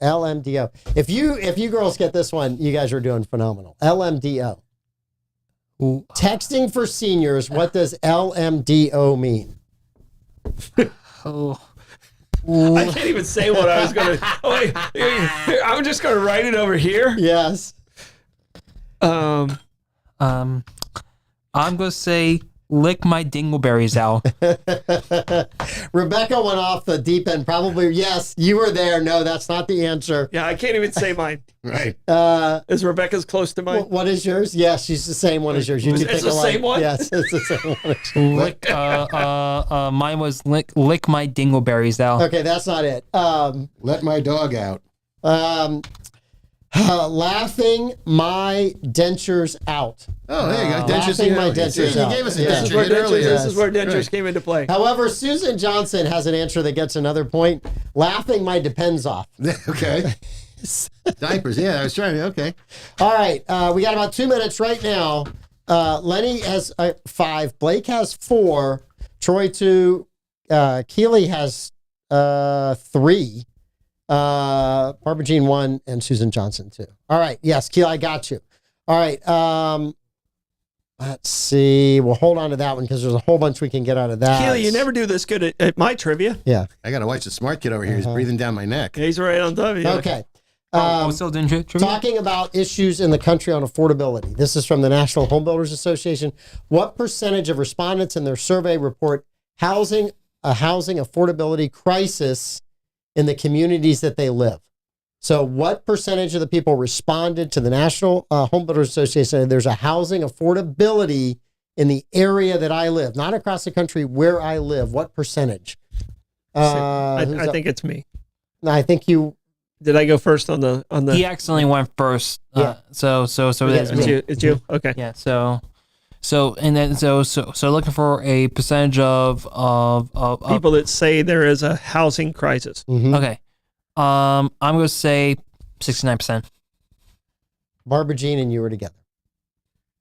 LMDO. If you girls get this one, you guys are doing phenomenal. LMDO. Ooh. Texting for seniors. What does LMDO mean? Oh. I can't even say what I was going to. Oh, wait. Here, I'm just going to write it over here. Yes. I'm gonna say lick my dingleberries out. Rebecca went off the deep end. Probably, yes, you were there. No, that's not the answer. Yeah, I can't even say mine. Right. Is Rebecca's close to mine? What is yours? Yes, she's the same one as yours. You It's two think the alike. same one? Yes, it's the same one. Lick, mine was lick my dingleberries out. Okay, that's not it. Let my dog out. Laughing my dentures out. Oh, there you go. Laughing my dentures You out. gave us a Yeah. This is denture where hit earlier. This is where dentures Right. came into play. However, Susan Johnson has an answer that gets another point. Laughing my depends off. Okay. Diapers. Yeah, I was trying to. Okay. All right, we got about 2 minutes right now. Lenny has 5. Blake has 4. Troy 2. Keely has 3. Barbara Jean 1 and Susan Johnson 2. All right. Yes, Keely, I got you. All right. Let's see. We'll hold on to that one because there's a whole bunch we can get out of that. Keely, you never do this good at my trivia. Yeah. I got to watch the smart kid over here. He's breathing down my neck. He's right on top of you. Okay. Still doing trivia? Talking about issues in the country on affordability. This is from the National Home Builders Association. What percentage of respondents in their survey report a housing affordability crisis in the communities that they live? So what percentage of the people responded to the National Home Builders Association? There's a housing affordability in the area that I live, not across the country, where I live. What percentage? I think it's me. I think you. Did I go first on the? He accidentally went first. Yeah. So that's It's me. you. It's you. Okay. Yeah. So looking for a percentage of People that say there is a housing crisis. Mhm. Okay. I'm gonna say 69%. Barbara Jean and you were together.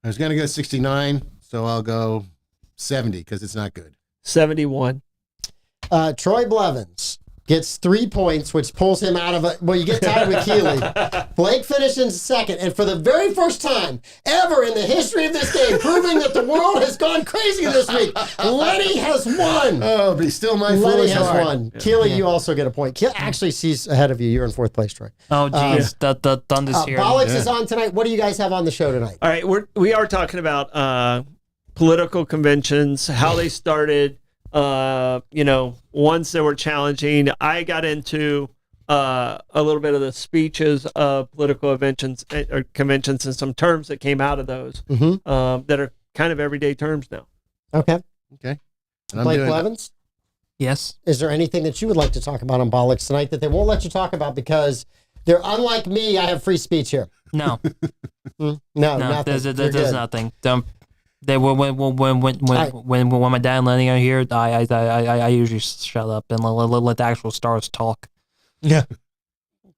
I was going to go 69, so I'll go 70 because it's not good. 71. Troy Blevins. gets 3 points, which pulls him out of it. Well, you get tied with Keely. Blake finished in second, and for the very first time ever in the history of this game, proving that the world has gone crazy this week, Lenny has won. Oh, but he's still my Lenny foolish has heart. won. Keely, you also get a point. Keely actually sees ahead of you. You're in fourth place, Troy. Oh, geez. The thunder's here. Bollox is on tonight. What do you guys have on the show tonight? All right, we are talking about political conventions, how they started. Ones that were challenging. I got into a little bit of the speeches of political conventions and some terms that came out of those that are kind of everyday terms now. Okay. Okay. And I'm Blake doing- Blevins, Yes. is there anything that you would like to talk about on Bollox tonight that they won't let you talk about because they're unlike me? I have free speech here. No. No, No. nothing. There's You're good. nothing. When my dad and Lenny are here, I usually shut up and let the actual stars talk. Yeah.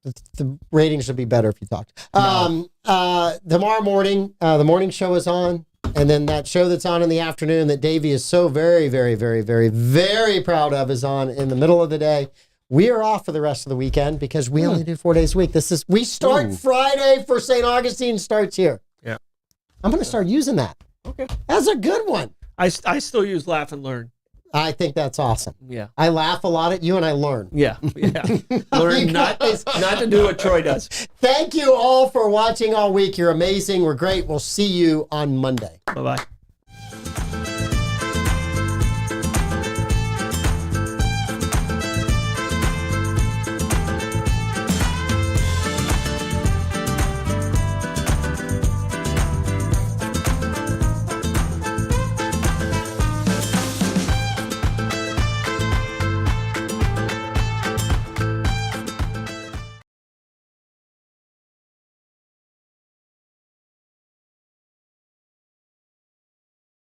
The ratings should be better if you talked. Tomorrow morning, the morning show is on. And then that show that's on in the afternoon that Davey is so very, very, very, very, very proud of is on in the middle of the day. We are off for the rest of the weekend because we only do 4 days a week. We start Friday for St. Augustine starts here. Yeah. I'm going to start using that. Okay. That's a good one. I still use laugh and learn. I think that's awesome. Yeah. I laugh a lot at you and I learn. Yeah. Learn not to do what Troy does. Thank you all for watching all week. You're amazing. We're great. We'll see you on Monday. Bye-bye.